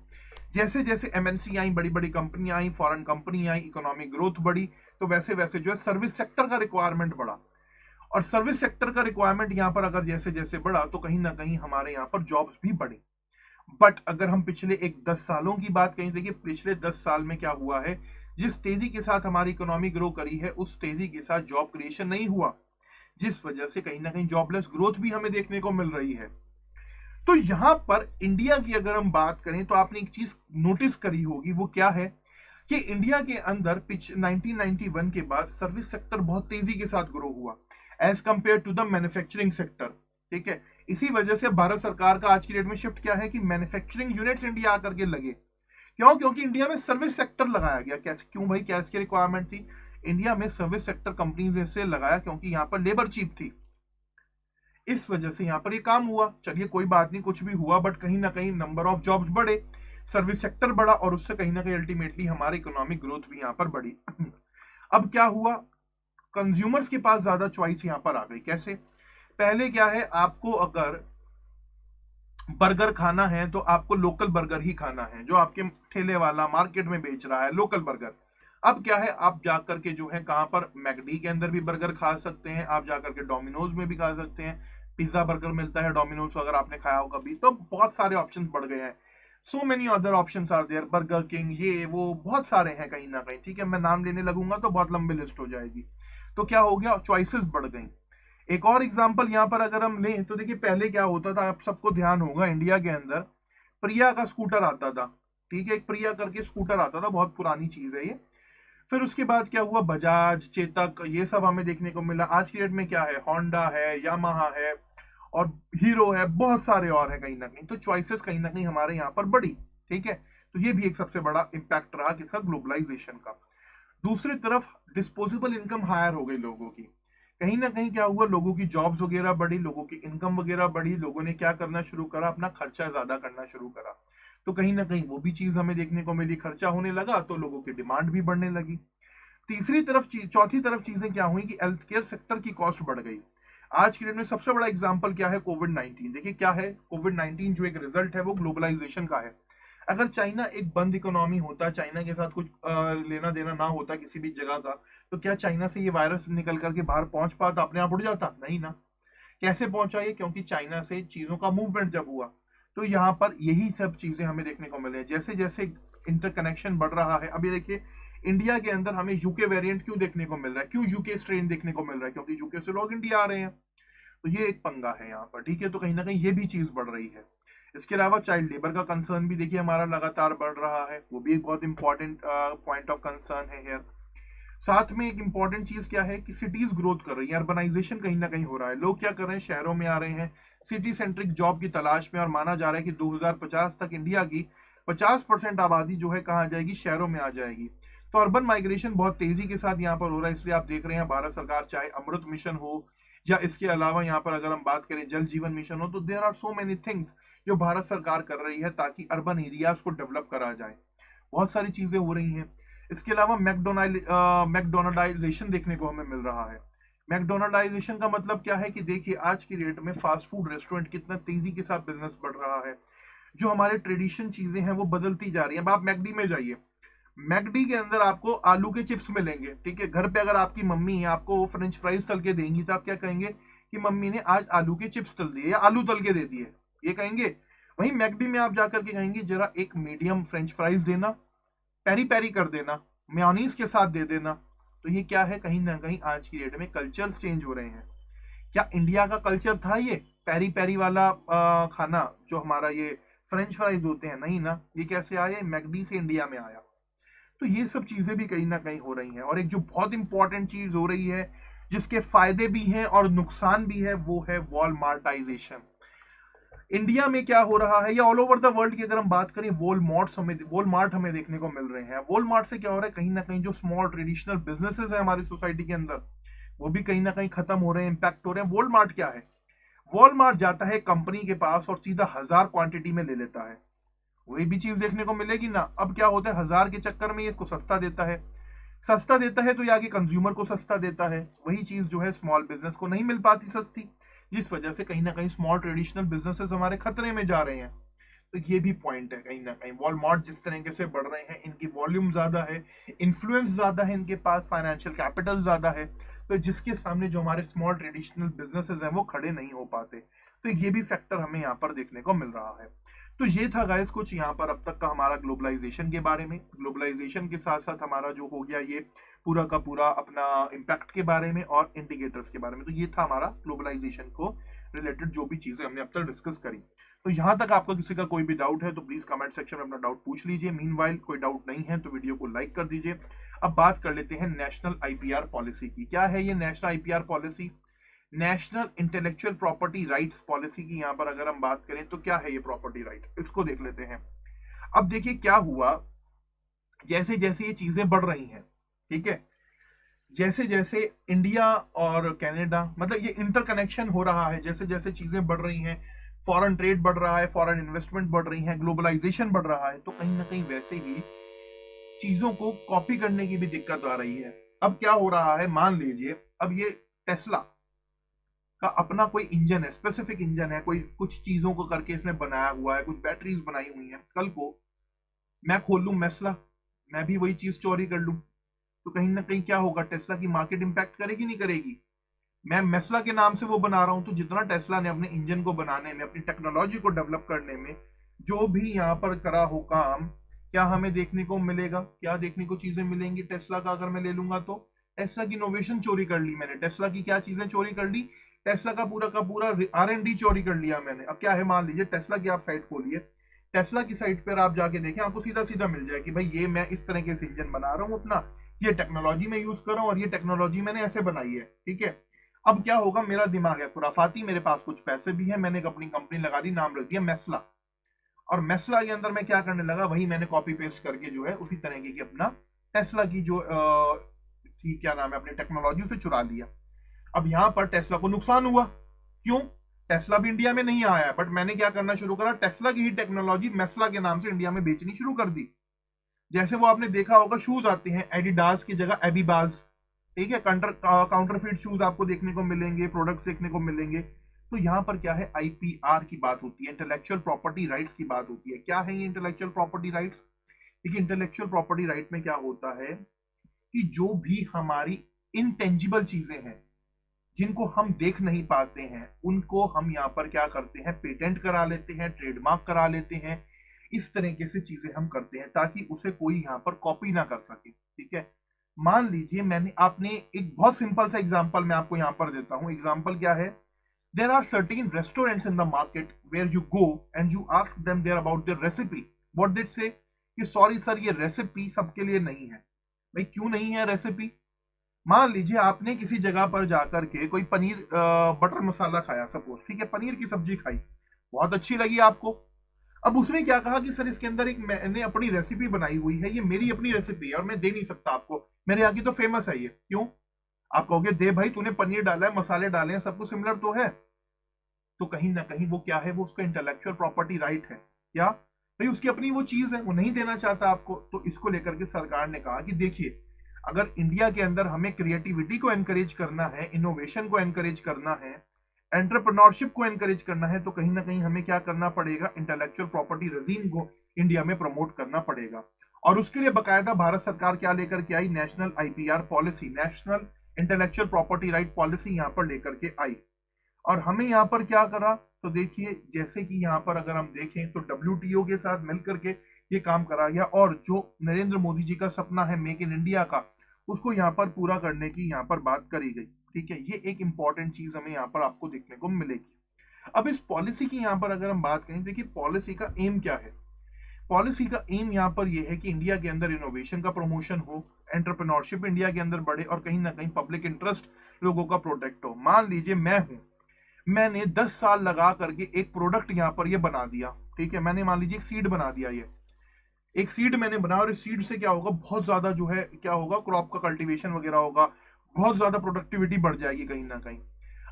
A: जैसे जैसे एमएनसी आई, बड़ी बड़ी कंपनी आई, फॉरेन कंपनी आई, इकोनॉमिक ग्रोथ बढ़ी, तो वैसे वैसे जो है सर्विस सेक्टर का रिक्वायरमेंट बढ़ा। और सर्विस सेक्टर का रिक्वायरमेंट यहाँ पर अगर जैसे जैसे बढ़ा तो कहीं ना कहीं हमारे यहाँ पर जॉब्स भी बढ़ी। बट अगर हम पिछले 10 सालों की बात करें, देखिए पिछले 10 साल में क्या हुआ है, जिस तेजी के साथ हमारी इकोनॉमी ग्रो करी है उस तेजी के साथ जॉब क्रिएशन नहीं हुआ, जिस वजह से कहीं ना कहीं जॉबलेस ग्रोथ भी हमें देखने को मिल रही है। तो यहां पर इंडिया की अगर हम बात करें तो आपने एक चीज नोटिस करी होगी, वो क्या है कि इंडिया के अंदर 1991 के बाद सर्विस सेक्टर बहुत तेजी के साथ ग्रो हुआ as compare to the manufacturing sector. ठीक है, इसी वजह से भारत सरकार का आज की डेट में शिफ्ट क्या है कि मैन्युफैक्चरिंग यूनिट्स इंडिया आकर के लगे। क्यों? क्योंकि इंडिया में सर्विस सेक्टर लगाया गया। कैसे? क्यों भाई? क्या इसकी रिक्वायरमेंट थी? इंडिया में सर्विस सेक्टर कंपनीज ऐसे लगाया क्योंकि यहाँ पर लेबर चीप थी, इस वजह से यहाँ पर ये काम हुआ। चलिए कोई बात नहीं, कुछ भी हुआ, बट कहीं ना कहीं नंबर ऑफ जॉब्स बढ़े, सर्विस सेक्टर बढ़ा और उससे कहीं ना कहीं अल्टीमेटली हमारी इकोनॉमिक ग्रोथ भी यहाँ पर बढ़ी। अब क्या हुआ? कंज्यूमर्स के पास ज्यादा चॉइस यहाँ पर आ गई। कैसे? पहले क्या है, आपको अगर बर्गर खाना है तो आपको लोकल बर्गर ही खाना है, जो आपके ठेले वाला मार्केट में बेच रहा है, लोकल बर्गर। अब क्या है, आप जाकर के जो है कहां पर, मैकडी के अंदर भी बर्गर खा सकते हैं, आप जाकर के डोमिनोज में भी खा सकते हैं, पिज्जा बर्गर मिलता है डोमिनोज, अगर आपने खाया हो कभी, तो बहुत सारे ऑप्शंस बढ़ गए हैं। So many other options are there, Burger King, ये वो बहुत सारे हैं कहीं ना कहीं। ठीक है, मैं नाम लेने लगूंगा तो बहुत लंबी लिस्ट हो जाएगी। तो क्या हो गया, चॉइसेस बढ़ गई। एक और एग्जांपल यहाँ पर अगर हम लें तो देखिए, पहले क्या होता था, आप सबको ध्यान होगा, इंडिया के अंदर प्रिया का स्कूटर आता था। ठीक है, एक प्रिया करके स्कूटर आता था, बहुत पुरानी चीज है ये। फिर उसके बाद क्या हुआ, बजाज, चेतक, ये सब हमें देखने को मिला। आज की डेट में क्या है, होंडा है, यामाहा है और हीरो है, बहुत सारे और है कहीं ना कहीं। तो चॉइसेस कहीं ना कहीं हमारे यहाँ पर बढ़ी। ठीक है, तो ये भी एक सबसे बड़ा इंपैक्ट रहा किसका, ग्लोबलाइजेशन का। दूसरी तरफ डिस्पोजेबल इनकम हायर हो गई लोगों की। कहीं ना कहीं क्या हुआ, लोगों की जॉब्स वगैरह बढ़ी, लोगों की इनकम वगैरह बढ़ी, लोगों ने क्या करना शुरू करा, अपना खर्चा ज्यादा करना शुरू करा। तो कहीं ना कहीं वो भी चीज हमें देखने को मिली, खर्चा होने लगा तो लोगों की डिमांड भी बढ़ने लगी। तीसरी तरफ चौथी तरफ चीजें क्या हुई कि हेल्थ केयर सेक्टर की कॉस्ट बढ़ गई। आज की डेट में सबसे बड़ा एग्जांपल क्या है, कोविड-19। देखिए क्या है, कोविड-19 जो एक रिजल्ट है वो ग्लोबलाइजेशन का है। अगर चाइना एक बंद इकोनॉमी होता, चाइना के साथ कुछ लेना देना ना होता किसी भी जगह का, तो क्या चाइना से ये वायरस निकल करके बाहर पहुंच पाता, अपने आप उड़ जाता? नहीं ना। कैसे पहुंचा ये? क्योंकि चाइना से चीजों का मूवमेंट जब हुआ, तो यहाँ पर यही सब चीजें हमें देखने को मिले। जैसे जैसे इंटरकनेक्शन बढ़ रहा है, अभी देखिए इंडिया के अंदर हमें यूके वेरिएंट क्यों देखने को मिल रहा है, क्यों यूके स्ट्रेन देखने को मिल रहा है? क्योंकि यूके से लोग इंडिया आ रहे हैं। तो ये एक पंगा है यहाँ पर। ठीक है, तो कहीं ना कहीं ये भी चीज बढ़ रही है। इसके अलावा चाइल्ड लेबर का कंसर्न भी देखिए हमारा लगातार बढ़ रहा है, वो भी एक बहुत इंपॉर्टेंट पॉइंट ऑफ कंसर्न है हियर। साथ में एक इंपॉर्टेंट चीज क्या है कि सिटीज ग्रोथ कर रही है, अर्बनाइजेशन कहीं ना कहीं हो रहा है। लोग क्या कर रहे हैं, शहरों में आ रहे हैं सिटी सेंट्रिक जॉब की तलाश में, और माना जा रहा है कि 2050 तक इंडिया की 50% आबादी जो है कहाँ आ जाएगी, शहरों में आ जाएगी। तो अर्बन माइग्रेशन बहुत तेजी के साथ यहाँ पर हो रहा है। इसलिए आप देख रहे हैं भारत सरकार, चाहे अमृत मिशन हो या इसके अलावा यहाँ पर अगर हम बात करें जल जीवन मिशन हो, तो there are so many things जो भारत सरकार कर रही है ताकि अर्बन एरियाज को डेवलप करा जाए। बहुत सारी चीजें हो रही हैं। इसके अलावा मैकडोनाल्डाइजेशन देखने को हमें मिल रहा है। मैकडोनाल्डाइजेशन का मतलब क्या है कि देखिए आज की डेट में फास्ट फूड रेस्टोरेंट कितना तेजी के साथ बिजनेस बढ़ रहा है। जो हमारे ट्रेडिशन चीजें हैं वो बदलती जा रही हैं। अब आप मैकडी में जाइए, मैकडी के अंदर आपको आलू के चिप्स मिलेंगे। ठीक है, घर पे अगर आपकी मम्मी आपको फ्रेंच फ्राइज तल के देंगी तो आप क्या कहेंगे कि मम्मी ने आज आलू के चिप्स तल दिए या आलू तल के दे दिए, ये कहेंगे। वहीं मैकडी में आप जाकर के कहेंगे जरा एक मीडियम फ्रेंच फ्राइज देना, पेरी पेरी कर देना, मेयोनीज के साथ दे देना। तो ये क्या है, कहीं ना कहीं आज की डेट में कल्चर्स चेंज हो रहे हैं। क्या इंडिया का कल्चर था ये पेरी पेरी वाला खाना, जो हमारा ये फ्रेंच फ्राइज होते हैं? नहीं ना। ये कैसे आया, मैकडी से इंडिया में आया। तो ये सब चीजें भी कहीं ना कहीं हो रही हैं। और एक जो बहुत इंपॉर्टेंट चीज हो रही है जिसके फायदे भी हैं और नुकसान भी है, वो है वॉलमार्टाइजेशन। इंडिया में क्या हो रहा है या ऑल ओवर द वर्ल्ड की अगर हम बात करें, वॉलमार्ट हमें देखने को मिल रहे हैं। वॉलमार्ट से क्या हो रहा है, कहीं ना कहीं जो स्मॉल ट्रेडिशनल बिजनेसेस है हमारी सोसाइटी के अंदर, वो भी कहीं ना कहीं खत्म हो रहे हैं, इंपैक्ट हो रहे हैं। वॉलमार्ट क्या है, वॉलमार्ट जाता है कंपनी के पास और सीधा 1000 क्वांटिटी में ले लेता है। वही भी चीज देखने को मिलेगी ना। अब क्या होता है, 1000 के चक्कर में ये इसको सस्ता देता है, सस्ता देता है तो ये आगे कंज्यूमर को सस्ता देता है। वही चीज जो है स्मॉल बिजनेस को नहीं मिल पाती सस्ती, जिस वजह से कहीं ना कहीं स्मॉल ट्रेडिशनल बिजनेसेस हमारे खतरे में जा रहे हैं। तो ये भी पॉइंट है कहीं ना कहीं। वॉलमार्ट जिस तरीके से बढ़ रहे हैं, इनकी वॉल्यूम ज्यादा है, इन्फ्लुएंस ज्यादा है, इनके पास फाइनेंशियल कैपिटल ज्यादा है, तो जिसके सामने जो हमारे स्मॉल ट्रेडिशनल बिजनेसेस हैं वो खड़े नहीं हो पाते। तो ये भी फैक्टर हमें यहाँ पर देखने को मिल रहा है। तो ये था गाइस कुछ यहाँ पर अब तक का हमारा ग्लोबलाइजेशन के बारे में। ग्लोबलाइजेशन के साथ साथ हमारा जो हो गया ये पूरा का पूरा अपना इम्पैक्ट के बारे में और इंडिकेटर्स के बारे में। तो ये था हमारा ग्लोबलाइजेशन को रिलेटेड जो भी चीजें हमने अब तक डिस्कस करी। तो यहां तक आपका किसी का कोई भी डाउट है तो प्लीज कमेंट सेक्शन में अपना डाउट पूछ लीजिए। मीनवाइल कोई डाउट नहीं है तो वीडियो को लाइक कर दीजिए। अब बात कर लेते हैं नेशनल आईपीआर पॉलिसी की। क्या है ये national IPR policy? National intellectual property rights policy की यहां पर अगर हम बात करें तो क्या है ये प्रॉपर्टी राइट, इसको देख लेते हैं। अब देखिए क्या हुआ, जैसे जैसे ये चीजें बढ़ रही हैं, ठीक है, जैसे जैसे इंडिया और कनाडा, मतलब ये इंटरकनेक्शन हो रहा है, जैसे जैसे चीजें बढ़ रही हैं, फॉरेन ट्रेड बढ़ रहा है, फॉरेन इन्वेस्टमेंट बढ़ रही है, ग्लोबलाइजेशन बढ़ रहा है, तो कहीं ना कहीं वैसे ही चीजों को कॉपी करने की भी दिक्कत आ रही है। अब क्या हो रहा है, मान लीजिए अब ये टेस्ला का अपना कोई इंजन है, स्पेसिफिक इंजन है, कोई कुछ चीजों को करके इसने बनाया हुआ है, कुछ बैटरीज बनाई हुई हैं। कल को मैं खोल लूं मेस्ला, मैं भी वही चीज चोरी कर लूं, तो कहीं ना कहीं क्या होगा, टेस्ला की मार्केट इंपैक्ट करेगी नहीं करेगी? मैं मेस्ला के नाम से वो बना रहा हूं, तो जितना टेस्ला ने अपने इंजन को बनाने में, अपनी टेक्नोलॉजी को डेवलप करने में जो भी यहाँ पर करा हो काम, क्या हमें देखने को मिलेगा? क्या देखने को चीजें मिलेंगी टेस्ला का? अगर मैं ले लूंगा तो टेस्ला की इनोवेशन चोरी कर ली मैंने, टेस्ला की क्या चीजें चोरी कर ली, टेस्ला का पूरा R&D चोरी कर लिया मैंने। अब क्या है, मान लीजिए टेस्ला की आप साइट खोलिए, टेस्ला की साइट पर आप जाके देखें, आपको सीधा सीधा मिल जाए कि भाई ये मैं इस तरह के इंजन बना रहा हूँ अपना, ये टेक्नोलॉजी में यूज कर रहा हूं और ये टेक्नोलॉजी मैंने ऐसे बनाई है, ठीक है। अब क्या होगा, मेरा दिमाग है खुराफाती, मेरे पास कुछ पैसे भी है, मैंने एक अपनी कंपनी लगा दी, नाम रख दिया मेस्ला, और मेस्ला के अंदर मैं क्या करने लगा, वही मैंने कॉपी पेस्ट करके जो है उसी तरह की अपना टेस्ला की जो क्या नाम है, अपनी टेक्नोलॉजी से चुरा लिया। अब यहां पर टेस्ला को नुकसान हुआ, क्यों? टेस्ला भी इंडिया में नहीं आया है, बट मैंने क्या करना शुरू करा, टेस्ला की ही टेक्नोलॉजी मेस्ला के नाम से इंडिया में बेचनी शुरू कर दी। जैसे वो आपने देखा होगा शूज आते हैं एडिडास की जगह एबीबाज, ठीक है, काउंटरफिट शूज आपको देखने को मिलेंगे, प्रोडक्ट्स देखने को मिलेंगे। तो यहां पर क्या है, आईपीआर की बात होती है, इंटेलेक्चुअल प्रॉपर्टी राइट्स की बात होती है। क्या है ये इंटेलेक्चुअल प्रॉपर्टी राइट्स? देखिए इंटेलेक्चुअल प्रॉपर्टी राइट में क्या होता है कि जो भी हमारी इनटेंजिबल चीजें हैं, जिनको हम देख नहीं पाते हैं, उनको हम यहाँ पर क्या करते हैं, पेटेंट करा लेते हैं, ट्रेडमार्क करा लेते हैं। इस तरीके से चीजें हम करते हैं ताकि उसे कोई यहाँ पर कॉपी ना कर सके, ठीक है। मान लीजिए आपने एक बहुत सिंपल सा एग्जांपल मैं आपको यहाँ पर देता हूँ। एग्जांपल क्या है, there are certain restaurants in the market where you go and you ask them there about their recipe, what did say कि सॉरी सर ये रेसिपी सबके लिए नहीं है। भाई क्यों नहीं है रेसिपी? मान लीजिए आपने किसी जगह पर जाकर के कोई पनीर बटर मसाला खाया, सपोज, ठीक है, पनीर की सब्जी खाई, बहुत अच्छी लगी आपको। अब उसने क्या कहा कि सर इसके अंदर एक मैंने अपनी रेसिपी बनाई हुई है, ये मेरी अपनी रेसिपी है और मैं दे नहीं सकता आपको, मेरे यहाँ की तो फेमस है ये। क्यों? आप कहोगे दे भाई, तूने पनीर डाला है, मसाले डाले हैं, सब कुछ सिमिलर तो है। तो कहीं ना कहीं वो क्या है, वो उसका इंटेलेक्चुअल प्रॉपर्टी राइट है। क्या भाई, उसकी अपनी वो चीज है, वो नहीं देना चाहता आपको। तो इसको लेकर के सरकार ने कहा कि देखिए, अगर इंडिया के अंदर हमें क्रिएटिविटी को एनकरेज करना है, इनोवेशन को एनकरेज करना है, एंटरप्रेन्योरशिप को एनकरेज करना है, तो कहीं ना कहीं हमें क्या करना पड़ेगा, इंटेलेक्चुअल प्रॉपर्टी रेजीम को इंडिया में प्रमोट करना पड़ेगा। और उसके लिए बकायदा भारत सरकार क्या लेकर के आई, national IPR policy, national intellectual property right policy यहाँ पर लेकर के आई। और हमें यहाँ पर क्या करा, तो देखिए जैसे कि यहाँ पर अगर हम देखें तो WTO के साथ मिलकर के ये काम करा गया, और जो नरेंद्र मोदी जी का सपना है मेक इन इंडिया का, उसको यहाँ पर पूरा करने की यहाँ पर बात करी गई, ठीक है। ये एक इंपॉर्टेंट चीज हमें यहाँ पर आपको देखने को मिलेगी। अब इस पॉलिसी की यहाँ पर अगर हम बात करें, देखिए पॉलिसी का एम क्या है। पॉलिसी का एम यहाँ पर यह है कि इंडिया के अंदर इनोवेशन का प्रमोशन हो, एंटरप्रेन्योरशिप इंडिया के अंदर बढ़े, और कहीं ना कहीं पब्लिक इंटरेस्ट लोगों का प्रोटेक्ट हो। मान लीजिए मैंने 10 साल लगा करके एक प्रोडक्ट यहाँ पर ये बना दिया, ठीक है, मैंने मान लीजिए एक सीड बना दिया, ये एक सीड मैंने बनाया, और इस सीड से क्या होगा, बहुत ज्यादा जो है क्या होगा, क्रॉप का कल्टीवेशन वगैरह होगा, बहुत ज्यादा प्रोडक्टिविटी बढ़ जाएगी कहीं ना कहीं।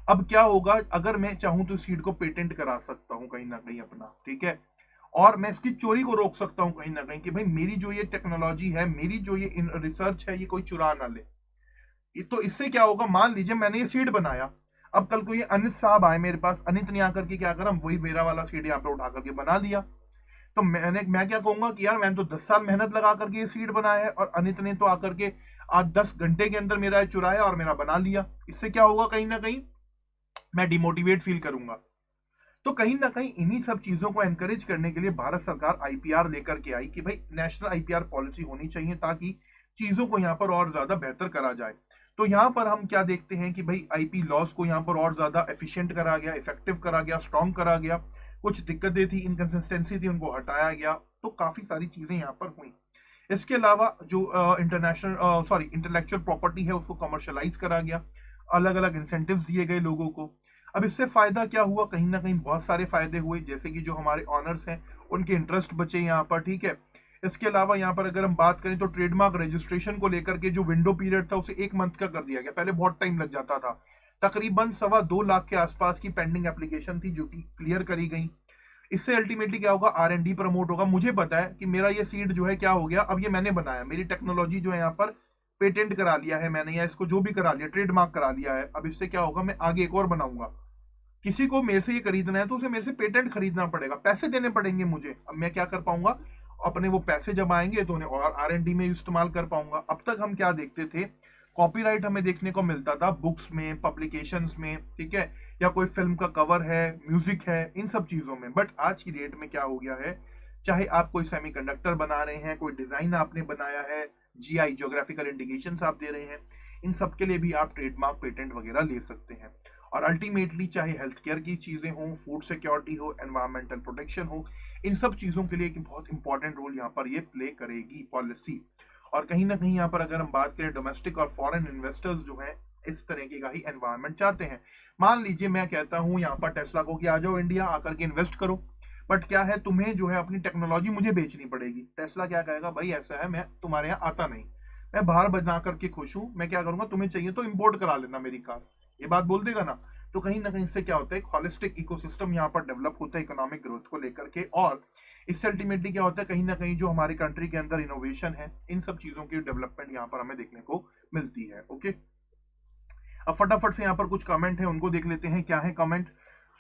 A: अब क्या होगा, अगर मैं चाहूं तो सीड को पेटेंट करा सकता हूं कहीं ना कहीं अपना, ठीक है, और मैं इसकी चोरी को रोक सकता हूं कहीं ना कहीं कि भाई मेरी जो ये टेक्नोलॉजी है, मेरी जो ये रिसर्च है, ये कोई चुरा ना ले। तो इससे क्या होगा, मान लीजिए मैंने ये सीड बनाया, अब कल को ये अनित साहब आए मेरे पास, अनित ने आकर के क्या करा, वही मेरा वाला सीड यहाँ पे उठा करके बना लिया, तो मैं क्या कहूंगा कि यार मैंने तो 10 साल मेहनत लगा करके ये सीड बनाया है, और अनित ने तो आकर के आज 10 घंटे के अंदर मेरा चुराया और मेरा बना लिया। इससे क्या होगा, कहीं ना कहीं मैं डिमोटिवेट फील करूंगा। तो कहीं ना कहीं इन्हीं सब चीजों को एनकरेज करने के लिए भारत सरकार आईपीआर लेकर के आई कि भाई नेशनल आईपीआर पॉलिसी होनी चाहिए ताकि चीजों को यहाँ पर और ज्यादा बेहतर करा जाए। तो यहाँ पर हम क्या देखते हैं कि भाई आईपी लॉस को यहाँ पर और ज्यादा एफिशिएंट करा गया, इफेक्टिव करा गया, स्ट्रॉन्ग करा गया। कुछ दिक्कतें थी, इनकंसिस्टेंसी थी, उनको हटाया गया। तो काफी सारी चीजें यहाँ पर हुई। इसके अलावा जो इंटेलेक्चुअल प्रॉपर्टी है उसको कमर्शलाइज करा गया, अलग अलग इंसेंटिव्स दिए गए लोगों को। अब इससे फायदा क्या हुआ? कहीं ना कहीं बहुत सारे फायदे हुए, जैसे कि जो हमारे ऑनर्स हैं उनके इंटरेस्ट बचे यहाँ पर, ठीक है। इसके अलावा यहाँ पर अगर हम बात करें तो ट्रेडमार्क रजिस्ट्रेशन को लेकर के जो विंडो पीरियड था उसे 1 मंथ का कर दिया गया। पहले बहुत टाइम लग जाता था, तकरीबन 2.25 लाख के आसपास की पेंडिंग एप्लीकेशन थी जो कि क्लियर करी गई। इससे अल्टीमेटली क्या होगा? R&D प्रमोट होगा। मुझे पता है कि मेरा ये सीड जो है क्या हो गया, अब ये मैंने बनाया, मेरी टेक्नोलॉजी जो है यहाँ पर पेटेंट करा लिया है मैंने, या इसको जो भी करा लिया, ट्रेडमार्क करा लिया है। अब इससे क्या होगा? मैं आगे एक और बनाऊंगा। किसी को मेरे से ये खरीदना है तो उसे मेरे से पेटेंट खरीदना पड़ेगा, पैसे देने पड़ेंगे मुझे। अब मैं क्या कर पाऊंगा? अपने वो पैसे जब आएंगे तो उन्हें और R&D में इस्तेमाल कर पाऊंगा। अब तक हम क्या देखते थे? कॉपीराइट हमें देखने को मिलता था बुक्स में, पब्लिकेशंस में, ठीक है, या कोई फिल्म का कवर है, म्यूजिक है, इन सब चीजों में। बट आज की डेट में क्या हो गया है? चाहे आप कोई सेमीकंडक्टर बना रहे हैं, कोई डिजाइन आपने बनाया है, GI ज्योग्राफिकल इंडिकेशंस आप दे रहे हैं, इन सब के लिए भी आप ट्रेडमार्क, पेटेंट वगैरह ले सकते हैं। और अल्टीमेटली चाहे हेल्थ केयर की चीजें हो, फूड सिक्योरिटी हो, एनवायरमेंटल प्रोटेक्शन हो, इन सब चीजों के लिए एक बहुत इंपॉर्टेंट रोल यहाँ पर ये प्ले करेगी पॉलिसी। और कहीं ना कहीं यहाँ पर अगर हम बात करें, डोमेस्टिक और फॉरेन इन्वेस्टर्स जो हैं इस तरीके का ही एनवायरनमेंट चाहते हैं। मान लीजिए मैं कहता हूँ यहाँ पर टेस्ला को कि आ जाओ इंडिया, आकर के इन्वेस्ट करो, बट क्या है, तुम्हें जो है अपनी टेक्नोलॉजी मुझे बेचनी पड़ेगी। टेस्ला क्या कहेगा? भाई ऐसा है, मैं तुम्हारे यहाँ आता नहीं, मैं बाहर बना करके खुश हूँ, मैं क्या करूंगा, तुम्हें चाहिए तो इंपोर्ट करा लेना मेरी कार, ये बात बोल देगा ना। तो कहीं ना कहीं इससे क्या होता है? एक हॉलिस्टिक इकोसिस्टम यहाँ पर डेवलप होता है इकोनॉमिक ग्रोथ को लेकर के। और इससे अल्टीमेटली क्या होता है? कहीं ना कहीं जो हमारी कंट्री के अंदर इनोवेशन है, इन सब चीजों की डेवलपमेंट यहाँ पर हमें देखने को मिलती है। ओके, अब फटाफट से यहाँ पर कुछ कमेंट है, उनको देख लेते हैं। क्या है कमेंट?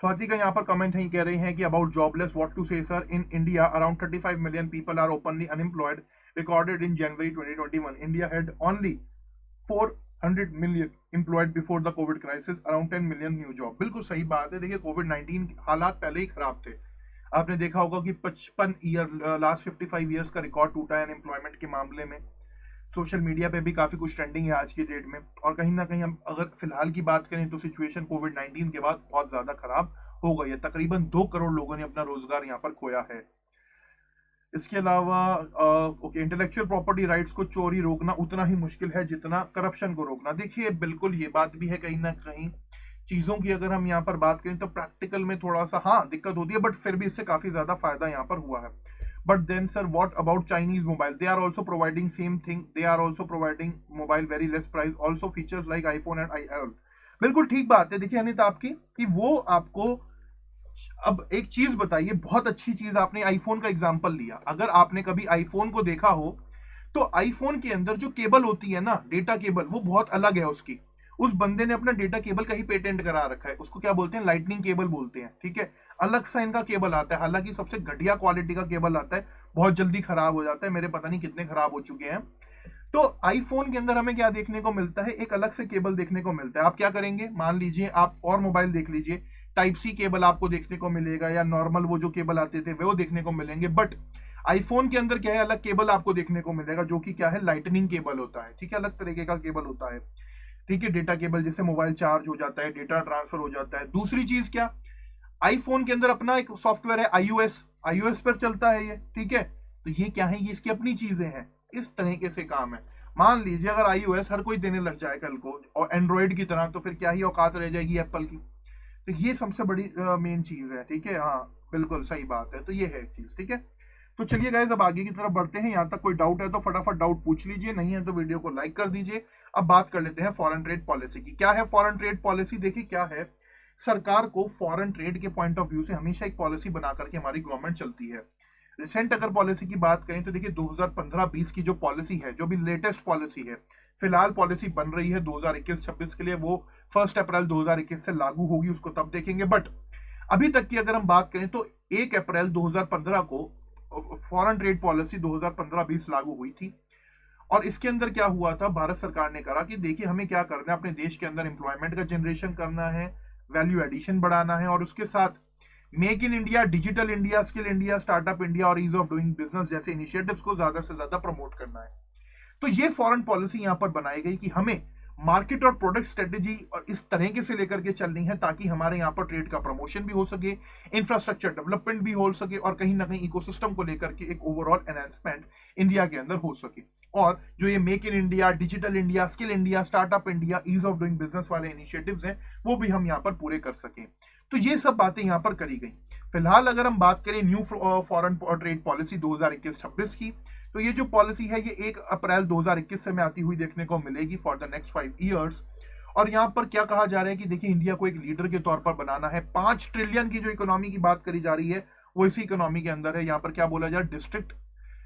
A: स्वाति का यहाँ पर कमेंट है, कह रहे हैं कि about jobless, what to say sir, in India around 35 million people are openly unemployed, recorded in January 2021। India had only 400 million employed before the covid crisis, around 10 million new job. बिल्कुल सही बात है। देखिए कोविड-19 हालात पहले ही खराब थे। आपने देखा होगा कि 55 ईयर, लास्ट 55 ईयर्स का रिकॉर्ड टूटा है अनएम्प्लॉयमेंट के मामले में। सोशल मीडिया पे भी काफी कुछ ट्रेंडिंग है आज की डेट में। और कहीं ना कहीं हम अगर फिलहाल की बात करें तो सिचुएशन कोविड-19 के बाद बहुत ज्यादा खराब हो गई है। तकरीबन 2 करोड़ लोगों ने अपना रोजगार यहाँ पर खोया है। इसके अलावा इंटेलेक्चुअल प्रॉपर्टी राइट्स को चोरी रोकना उतना ही मुश्किल है जितना करप्शन को रोकना। देखिए बिल्कुल ये बात भी है, कहीं ना कहीं चीजों की अगर हम यहाँ पर बात करें तो प्रैक्टिकल में थोड़ा सा हाँ दिक्कत होती है, बट फिर भी इससे काफी ज्यादा फायदा यहाँ पर हुआ है। But then sir, what about Chinese mobile? They are also providing same thing, they are also providing mobile very less price, also features like iPhone and iOS। बिल्कुल ठीक बात है। देखिए अनिता आपकी कि वो आपको, अब एक चीज बताइए, बहुत अच्छी चीज आपने आईफोन का एग्जांपल लिया। अगर आपने कभी आईफोन को देखा हो तो आईफोन के अंदर जो केबल होती है ना, डेटा केबल, वो बहुत अलग है उसकी। उस बंदे ने अपना डेटा केबल का ही पेटेंट करा रखा है, उसको क्या बोलते हैं? लाइटनिंग केबल बोलते हैं, ठीक है। अलग सा इनका केबल आता है, हालांकि सबसे घटिया क्वालिटी का केबल आता है, बहुत जल्दी खराब हो जाता है। मेरे पता नहीं कितने खराब हो चुके हैं। तो आईफोन के अंदर हमें क्या देखने को मिलता है? एक अलग से केबल देखने को मिलता है। आप क्या करेंगे, मान लीजिए आप और मोबाइल देख लीजिए, टाइप सी केबल आपको देखने को मिलेगा, या नॉर्मल वो जो केबल आते थे वो देखने को मिलेंगे। बट आईफोन के अंदर क्या है? अलग केबल आपको देखने को मिलेगा, जो कि क्या है? लाइटनिंग केबल होता है, ठीक है, अलग तरीके का केबल होता है, ठीक है। डेटा केबल, जिससे मोबाइल चार्ज हो जाता है, डेटा ट्रांसफर हो जाता है। दूसरी चीज क्या, आईफोन के अंदर अपना एक सॉफ्टवेयर है iOS पर चलता है ये, ठीक है। तो ये क्या है? ये इसकी अपनी चीजें हैं, इस तरीके से काम है। मान लीजिए अगर iOS हर कोई देने लग जाए कल को, और एंड्रॉइड की तरह, तो फिर क्या ही औकात रह जाएगी एप्पल की। तो ये सबसे बड़ी मेन चीज है, ठीक है। हाँ बिल्कुल सही बात है। तो ये है चीज, ठीक है। तो चलिए गाइस, अब आगे की तरफ बढ़ते हैं। यहाँ तक कोई डाउट है तो फटाफट डाउट पूछ लीजिए, नहीं है तो वीडियो को लाइक कर दीजिए। अब बात कर लेते हैं फॉरेन ट्रेड पॉलिसी की। क्या है फॉरेन ट्रेड पॉलिसी? देखिए क्या है, सरकार को फॉरेन ट्रेड के पॉइंट ऑफ व्यू से हमेशा एक पॉलिसी बना करके हमारी गवर्नमेंट चलती है। रिसेंट अगर पॉलिसी की बात करें तो देखिए 2015-20 की जो पॉलिसी है, जो भी लेटेस्ट पॉलिसी है, फिलहाल पॉलिसी बन रही है 2021-26 के लिए, वो 1 अप्रैल 2021 से लागू होगी, उसको तब देखेंगे। बट अभी तक की अगर हम बात करें तो 1 अप्रैल 2015 को फॉरेन ट्रेड पॉलिसी 2015-20 लागू हुई थी। और इसके अंदर क्या हुआ था, भारत सरकार ने कहा कि देखिए हमें क्या करना है, अपने देश के अंदर एम्प्लॉयमेंट का जनरेशन करना है, वैल्यू एडिशन बढ़ाना है, और उसके साथ make in India, digital India, skill India, startup India और ईज ऑफ डूइंग बिजनेस जैसे इनिशिएटिव्स को ज्यादा से ज्यादा प्रमोट करना है। तो ये फॉरेन पॉलिसी यहां पर बनाई गई कि हमें मार्केट और प्रोडक्ट स्ट्रेटेजी और इस तरीके से लेकर के चलनी है ताकि हमारे यहाँ पर ट्रेड का प्रमोशन भी हो सके, इंफ्रास्ट्रक्चर डेवलपमेंट भी हो सके और कहीं ना कहीं इकोसिस्टम को लेकर के एक ओवरऑल एनहांसमेंट इंडिया के अंदर हो सके। और जो ये make in India, digital India, skill India, startup India, ease of doing business वाले इनिशिएटिव्स हैं वो भी हम यहाँ पर पूरे कर सकें। तो ये सब बातें यहाँ पर करी गई। फिलहाल अगर हम बात करें न्यू फॉरेन ट्रेड पॉलिसी 2021-26 की, तो ये जो पॉलिसी है ये 1 अप्रैल 2021 से में आती हुई देखने को मिलेगी फॉर द नेक्स्ट 5 ईयर्स। और यहाँ पर क्या कहा जा रहा है कि देखिए इंडिया को एक लीडर के तौर पर बनाना है। 5 ट्रिलियन की जो इकोनॉमी की बात करी जा रही है वो इसी इकोनॉमी के अंदर है। यहाँ पर क्या बोला जा रहा है, डिस्ट्रिक्ट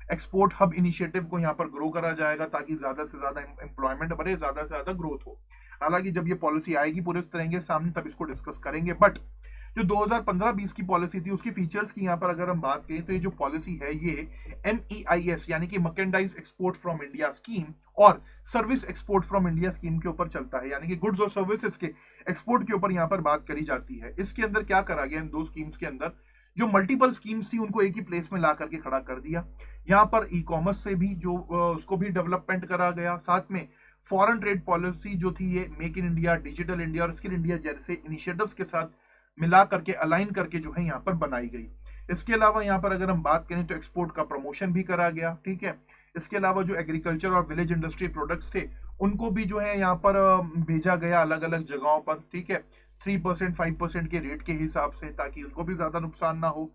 A: एक्सपोर्ट हब इनिशिएटिव को यहाँ पर ग्रो करा जाएगा ताकि ज्यादा से ज्यादा एम्प्लॉयमेंट बढ़े, ज्यादा से ज्यादा ग्रोथ हो। हालांकि जब ये पॉलिसी आएगी पूरे तरह के सामने तब इसको डिस्कस करेंगे। बट जो 2015-20 की पॉलिसी थी उसकी फीचर्स की यहाँ पर अगर हम बात करें तो ये जो पॉलिसी है ये MEIS यानी कि merchandise export from India scheme और service export from India scheme के ऊपर चलता है, यानी कि गुड्स और सर्विसेज के एक्सपोर्ट के ऊपर यहाँ पर बात करी जाती है। इसके अंदर क्या करा गया, इन 2 स्कीम्स के अंदर जो मल्टीपल स्कीम्स थी उनको एक ही प्लेस में ला करके खड़ा कर दिया। यहाँ पर ई कॉमर्स से भी जो उसको भी डेवलपमेंट करा गया। साथ में फॉरेन ट्रेड पॉलिसी जो थी ये make in India, digital India और स्किल इंडिया जैसे इनिशिएटिव्स के साथ मिला करके अलाइन करके जो है यहाँ पर बनाई गई। इसके अलावा यहाँ पर अगर हम बात करें तो एक्सपोर्ट का प्रमोशन भी करा गया, ठीक है। इसके अलावा जो एग्रीकल्चर और विलेज इंडस्ट्री प्रोडक्ट्स थे उनको भी जो है यहाँ पर भेजा गया अलग अलग जगहों पर, ठीक है, 3% 5% के रेट के हिसाब से ताकि उनको भी ज्यादा नुकसान ना हो।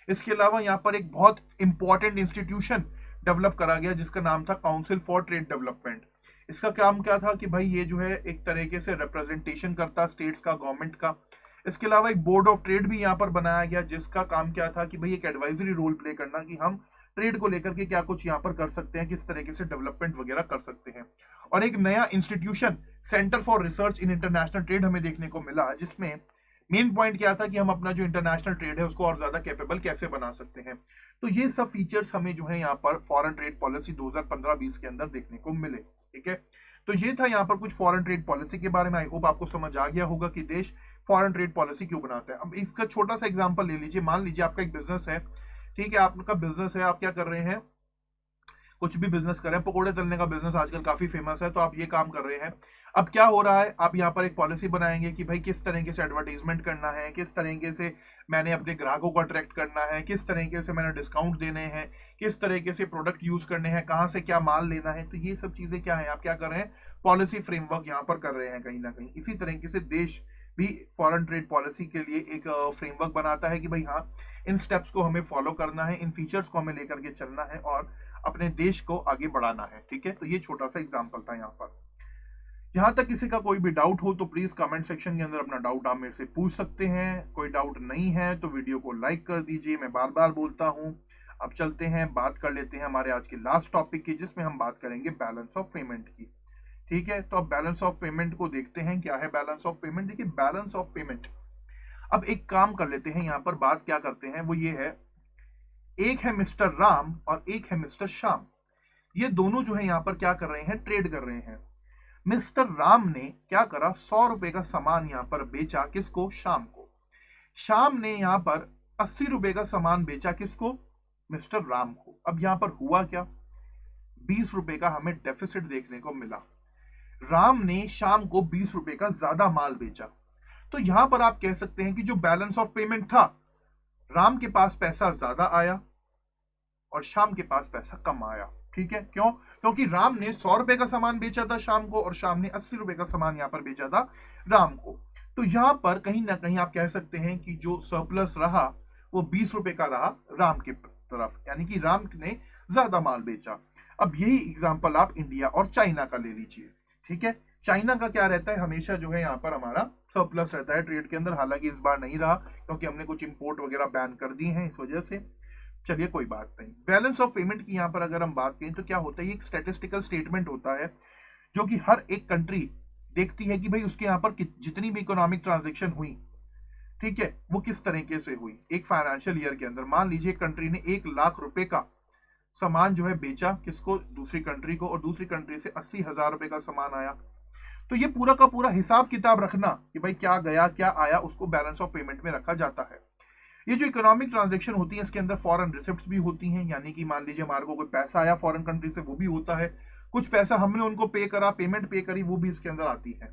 A: इसके अलावा यहाँ पर एक बहुत इंपॉर्टेंट इंस्टीट्यूशन डेवलप करा गया जिसका नाम था काउंसिल फॉर ट्रेड डेवलपमेंट। इसका काम क्या था कि भाई ये जो है एक तरीके से रिप्रेजेंटेशन करता स्टेट्स का, गवर्नमेंट का। इसके अलावा एक बोर्ड ऑफ ट्रेड भी यहाँ पर बनाया गया जिसका काम क्या था कि भाई एक एडवाइजरी रोल प्ले करना कि हम ट्रेड को लेकर के क्या कुछ यहाँ पर कर सकते हैं, किस तरीके से डेवलपमेंट वगैरह कर सकते हैं। और एक नया institution centre for research in international trade हमें देखने को मिला जिसमें मेन पॉइंट क्या था कि हम अपना जो इंटरनेशनल ट्रेड है उसको और ज्यादा कैपेबल कैसे बना सकते हैं। तो ये सब फीचर्स हमें जो है यहाँ पर फॉरेन ट्रेड पॉलिसी 2015-20 के अंदर देखने को मिले, ठीक है। तो ये था यहाँ पर कुछ फॉरेन ट्रेड पॉलिसी के बारे में। आई होप आपको समझ आ गया होगा कि देश फॉरेन ट्रेड पॉलिसी क्यों बनाता है। अब इसका छोटा सा एग्जांपल ले लीजिए। मान लीजिए आपका एक बिजनेस है, ठीक है, आपका बिजनेस है, आप क्या कर रहे हैं, कुछ भी बिजनेस कर रहे हैं, पकोड़े तलने का बिजनेस आजकल काफी फेमस है, तो आप ये काम कर रहे हैं। अब क्या हो रहा है, आप यहाँ पर एक पॉलिसी बनाएंगे कि भाई किस तरीके से एडवर्टाइजमेंट करना है, किस तरीके से मैंने अपने ग्राहकों को अट्रैक्ट करना है, किस तरीके से मैंने डिस्काउंट देने हैं, किस तरीके से प्रोडक्ट यूज करने हैं, कहाँ से क्या माल लेना है। तो ये सब चीजें क्या है, आप क्या कर रहे हैं, पॉलिसी फ्रेमवर्क यहाँ पर कर रहे हैं कहीं ना कहीं। इसी तरीके से देश भी फॉरेन ट्रेड पॉलिसी के लिए एक फ्रेमवर्क बनाता है कि भाई हाँ, इन स्टेप्स को हमें फॉलो करना है, इन फीचर्स को हमें लेकर के चलना है और अपने देश को आगे बढ़ाना है, ठीक है। तो ये छोटा सा एग्जांपल था यहाँ पर। यहाँ तक किसी का कोई भी डाउट हो तो प्लीज कमेंट सेक्शन के अंदर अपना डाउट आप मेरे से पूछ सकते हैं। कोई डाउट नहीं है तो वीडियो को लाइक कर दीजिए, मैं बार बार बोलता हूँ। अब चलते हैं, बात कर लेते हैं हमारे आज के लास्ट टॉपिक की जिसमें हम बात करेंगे बैलेंस ऑफ पेमेंट की, ठीक है। तो अब बैलेंस ऑफ पेमेंट को देखते हैं, क्या है बैलेंस ऑफ पेमेंट। देखिए बैलेंस ऑफ पेमेंट, अब एक काम कर लेते हैं, यहाँ पर बात क्या करते हैं वो ये है, एक है मिस्टर राम और एक है मिस्टर श्याम। ये दोनों जो है यहाँ पर क्या कर रहे हैं, ट्रेड कर रहे हैं। मिस्टर राम ने क्या करा, 100 रुपए का सामान यहाँ पर बेचा, किसको, शाम को। शाम ने यहाँ पर 80 रुपए का सामान बेचा, किसको, मिस्टर राम को। अब यहाँ पर हुआ क्या, 20 रुपए का हमें डेफिसिट देखने को मिला। राम ने शाम को 20 रुपए का ज्यादा माल बेचा। तो यहां पर आप कह सकते हैं कि जो बैलेंस ऑफ पेमेंट था, राम के पास पैसा ज्यादा आया और शाम के पास पैसा कम आया, ठीक है। क्यों, क्योंकि राम ने 100 रुपए का सामान बेचा था शाम को और शाम ने 80 रुपए का सामान यहां पर बेचा था राम को। तो यहां पर कहीं ना कहीं आप कह सकते हैं कि जो सरप्लस रहा वो 20 रुपए का रहा राम की तरफ, यानी कि राम ने ज्यादा माल बेचा। अब यही एग्जाम्पल आप इंडिया और चाइना का ले लीजिए, ठीक है। चाइना का क्या रहता है, हमेशा जो है यहाँ पर हमारा सरप्लस रहता है ट्रेड के अंदर। हालांकि इस बार नहीं रहा क्योंकि हमने कुछ इंपोर्ट वगैरह बैन कर दिए हैं इस वजह से। चलिए कोई बात नहीं। बैलेंस ऑफ पेमेंट की यहाँ पर अगर हम बात करें तो क्या होता है, एक स्टैटिस्टिकल स्टेटमेंट होता है जो कि हर एक कंट्री देखती है कि भाई उसके यहाँ पर जितनी भी इकोनॉमिक ट्रांजेक्शन हुई, ठीक है, वो किस तरीके से हुई एक फाइनेंशियल ईयर के अंदर। मान लीजिए कंट्री ने 1 लाख रुपए का सामान जो है बेचा, किसको, दूसरी कंट्री को, और दूसरी कंट्री से 80,000 रुपए का सामान आया। तो ये पूरा का पूरा हिसाब किताब रखना कि भाई क्या गया क्या आया, उसको बैलेंस ऑफ पेमेंट में रखा जाता है। ये जो इकोनॉमिक ट्रांजैक्शन होती है इसके अंदर फॉरेन रिसिप्ट्स भी होती हैं, यानी कि मान लीजिए हमारे को कोई पैसा आया फॉरेन कंट्री से, वो भी होता है। कुछ पैसा हमने उनको पे करा, पेमेंट पे करी, वो भी इसके अंदर आती है।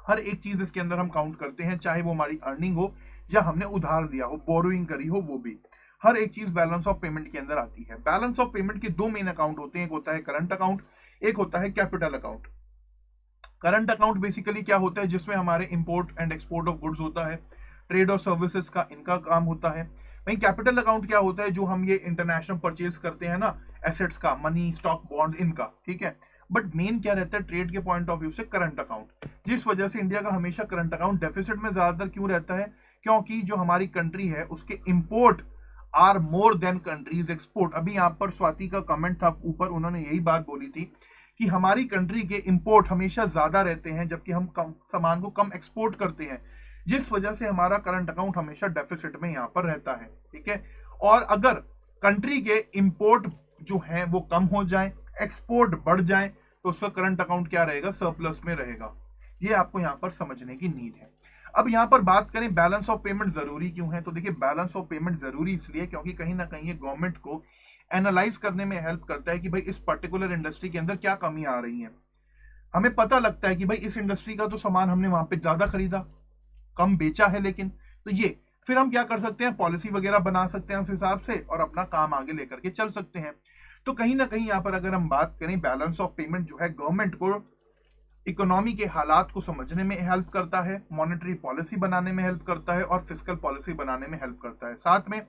A: हर एक चीज इसके अंदर हम काउंट करते हैं, चाहे वो हमारी अर्निंग हो या हमने उधार दिया हो, बोरोइंग करी हो, वो भी हर एक चीज बैलेंस ऑफ पेमेंट के अंदर आती है। बैलेंस ऑफ पेमेंट के दो मेन अकाउंट होते हैं, एक होता है करंट अकाउंट, एक होता है capital account. Current account basically क्या होता है, जिसमें हमारे import and export of goods होता है, ट्रेड और सर्विसेज का इनका काम होता है। वहीं कैपिटल अकाउंट क्या होता है, जो हम ये इंटरनेशनल परचेज करते हैं ना, एसेट्स का, मनी, स्टॉक, बॉन्ड, इनका, ठीक है। बट मेन क्या रहता है ट्रेड के पॉइंट ऑफ व्यू से, करंट अकाउंट। जिस वजह से इंडिया का हमेशा करंट अकाउंट डेफिसिट में ज्यादातर क्यों रहता है, क्योंकि जो हमारी कंट्री है उसके import are more than countries export. अभी यहाँ पर स्वाति का कमेंट था ऊपर, उन्होंने यही बात बोली थी कि हमारी कंट्री के इंपोर्ट हमेशा ज्यादा रहते हैं, जबकि हम कम सामान को कम एक्सपोर्ट करते हैं, जिस वजह से हमारा करंट अकाउंट हमेशा डेफिसिट में यहाँ पर रहता है, ठीक है। और अगर कंट्री के इंपोर्ट जो है वो कम हो जाए, एक्सपोर्ट बढ़ जाए, तो उसका करंट अकाउंट क्या रहेगा, सरप्लस में रहेगा। ये आपको यहाँ पर समझने की नीड है। अब यहाँ पर बात करें बैलेंस ऑफ पेमेंट जरूरी क्यों है, तो देखिए बैलेंस ऑफ पेमेंट जरूरी इसलिए क्योंकि कहीं ना कहीं ये गवर्नमेंट को एनालाइज करने में हेल्प करता है कि भाई इस पर्टिकुलर इंडस्ट्री के अंदर क्या कमी आ रही है। हमें पता लगता है कि भाई इस इंडस्ट्री का तो सामान हमने वहां पे ज्यादा खरीदा, कम बेचा है, लेकिन तो ये फिर हम क्या कर सकते हैं, पॉलिसी वगैरह बना सकते हैं उस हिसाब से और अपना काम आगे लेकर के चल सकते हैं। तो कहीं ना कहीं यहाँ पर अगर हम बात करें, बैलेंस ऑफ पेमेंट जो है गवर्नमेंट को इकोनॉमी के हालात को समझने में हेल्प करता है, मॉनेटरी पॉलिसी बनाने में हेल्प करता है और फिस्कल पॉलिसी बनाने में हेल्प करता है। साथ में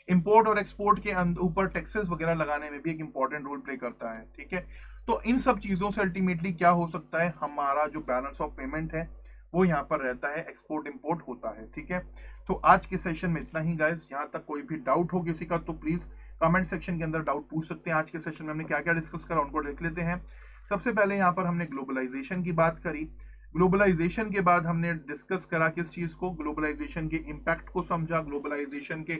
A: इंपोर्ट और एक्सपोर्ट के ऊपर टैक्सेस वगैरह लगाने में भी एक इंपॉर्टेंट रोल प्ले करता है, ठीक है। तो इन सब चीजों से अल्टीमेटली क्या हो सकता है, हमारा जो बैलेंस ऑफ पेमेंट है वो यहाँ पर रहता है, एक्सपोर्ट इंपोर्ट होता है, ठीक है। तो आज के सेशन में इतना ही गाइस। यहाँ तक कोई भी डाउट हो किसी का तो प्लीज कमेंट सेक्शन के अंदर डाउट पूछ सकते हैं। आज के सेशन में हमने क्या क्या डिस्कस करा उनको देख लेते हैं। सबसे पहले यहाँ पर हमने ग्लोबलाइजेशन की बात करी। ग्लोबलाइजेशन के बाद हमने डिस्कस करा किस चीज को, ग्लोबलाइजेशन के इम्पैक्ट को समझा, ग्लोबलाइजेशन के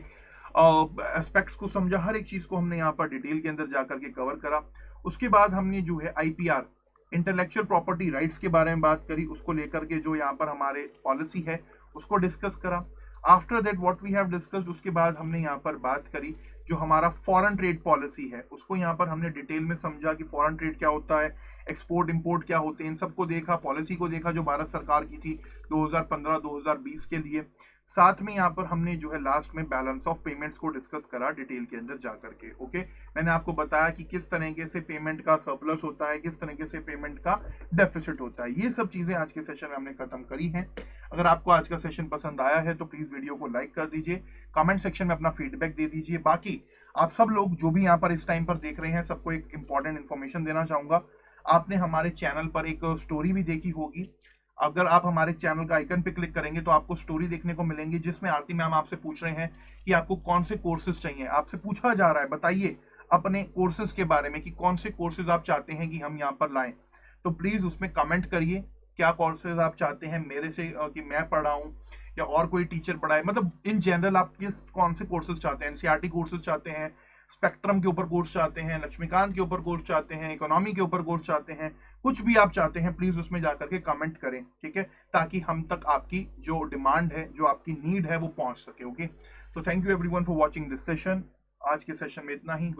A: एस्पेक्ट्स को समझा, हर एक चीज को हमने यहाँ पर डिटेल के अंदर जाकर के कवर करा। उसके बाद हमने जो है आईपीआर, इंटेलेक्चुअल प्रॉपर्टी राइट्स के बारे में बात करी, उसको लेकर के जो यहाँ पर हमारे पॉलिसी है उसको डिस्कस करा। After that what we have discussed, उसके बाद हमने यहाँ पर बात करी जो हमारा फॉरेन ट्रेड पॉलिसी है, उसको यहाँ पर हमने डिटेल में समझा कि फॉरेन ट्रेड क्या होता है, एक्सपोर्ट इंपोर्ट क्या होते हैं, इन सबको देखा, पॉलिसी को देखा जो भारत सरकार की थी 2015-2020 के लिए। साथ में यहाँ पर हमने जो है लास्ट में बैलेंस ऑफ पेमेंट्स को डिस्कस करा डिटेल के अंदर जाकर के। ओके, मैंने आपको बताया कि किस तरीके से पेमेंट का सरप्लस होता है, किस तरीके से पेमेंट का डेफिसिट होता है। ये सब चीजें आज के सेशन में हमने खत्म करी हैं। अगर आपको आज का सेशन पसंद आया है तो प्लीज वीडियो को लाइक कर दीजिए, कमेंट सेक्शन में अपना फीडबैक दे दीजिए। बाकी आप सब लोग जो भी यहाँ पर इस टाइम पर देख रहे हैं, सबको एक इंपॉर्टेंट इन्फॉर्मेशन देना चाहूंगा। आपने हमारे चैनल पर एक स्टोरी भी देखी होगी। अगर आप हमारे चैनल का आइकन पे क्लिक करेंगे तो आपको स्टोरी देखने को मिलेंगी, जिसमें आरती मैम आपसे पूछ रहे हैं कि आपको कौन से कोर्सेज चाहिए। आपसे पूछा जा रहा है बताइए अपने कोर्सेज के बारे में कि कौन से कोर्सेज आप चाहते हैं कि हम यहाँ पर लाएं। तो प्लीज उसमें कमेंट करिए क्या कोर्सेज आप चाहते हैं मेरे से कि मैं पढ़ाऊं या और कोई टीचर पढ़ाए, मतलब इन जनरल आप किस कौन से कोर्सेज चाहते हैं। एनसीईआरटी कोर्सेज चाहते हैं, स्पेक्ट्रम के ऊपर कोर्स चाहते हैं, लक्ष्मीकांत के ऊपर कोर्स चाहते हैं, इकोनॉमी के ऊपर कोर्स चाहते हैं, कुछ भी आप चाहते हैं प्लीज उसमें जाकर के कमेंट करें, ठीक है, ताकि हम तक आपकी जो डिमांड है, जो आपकी नीड है वो पहुंच सके। ओके, तो thank you everyone for watching this session. आज के सेशन में इतना ही।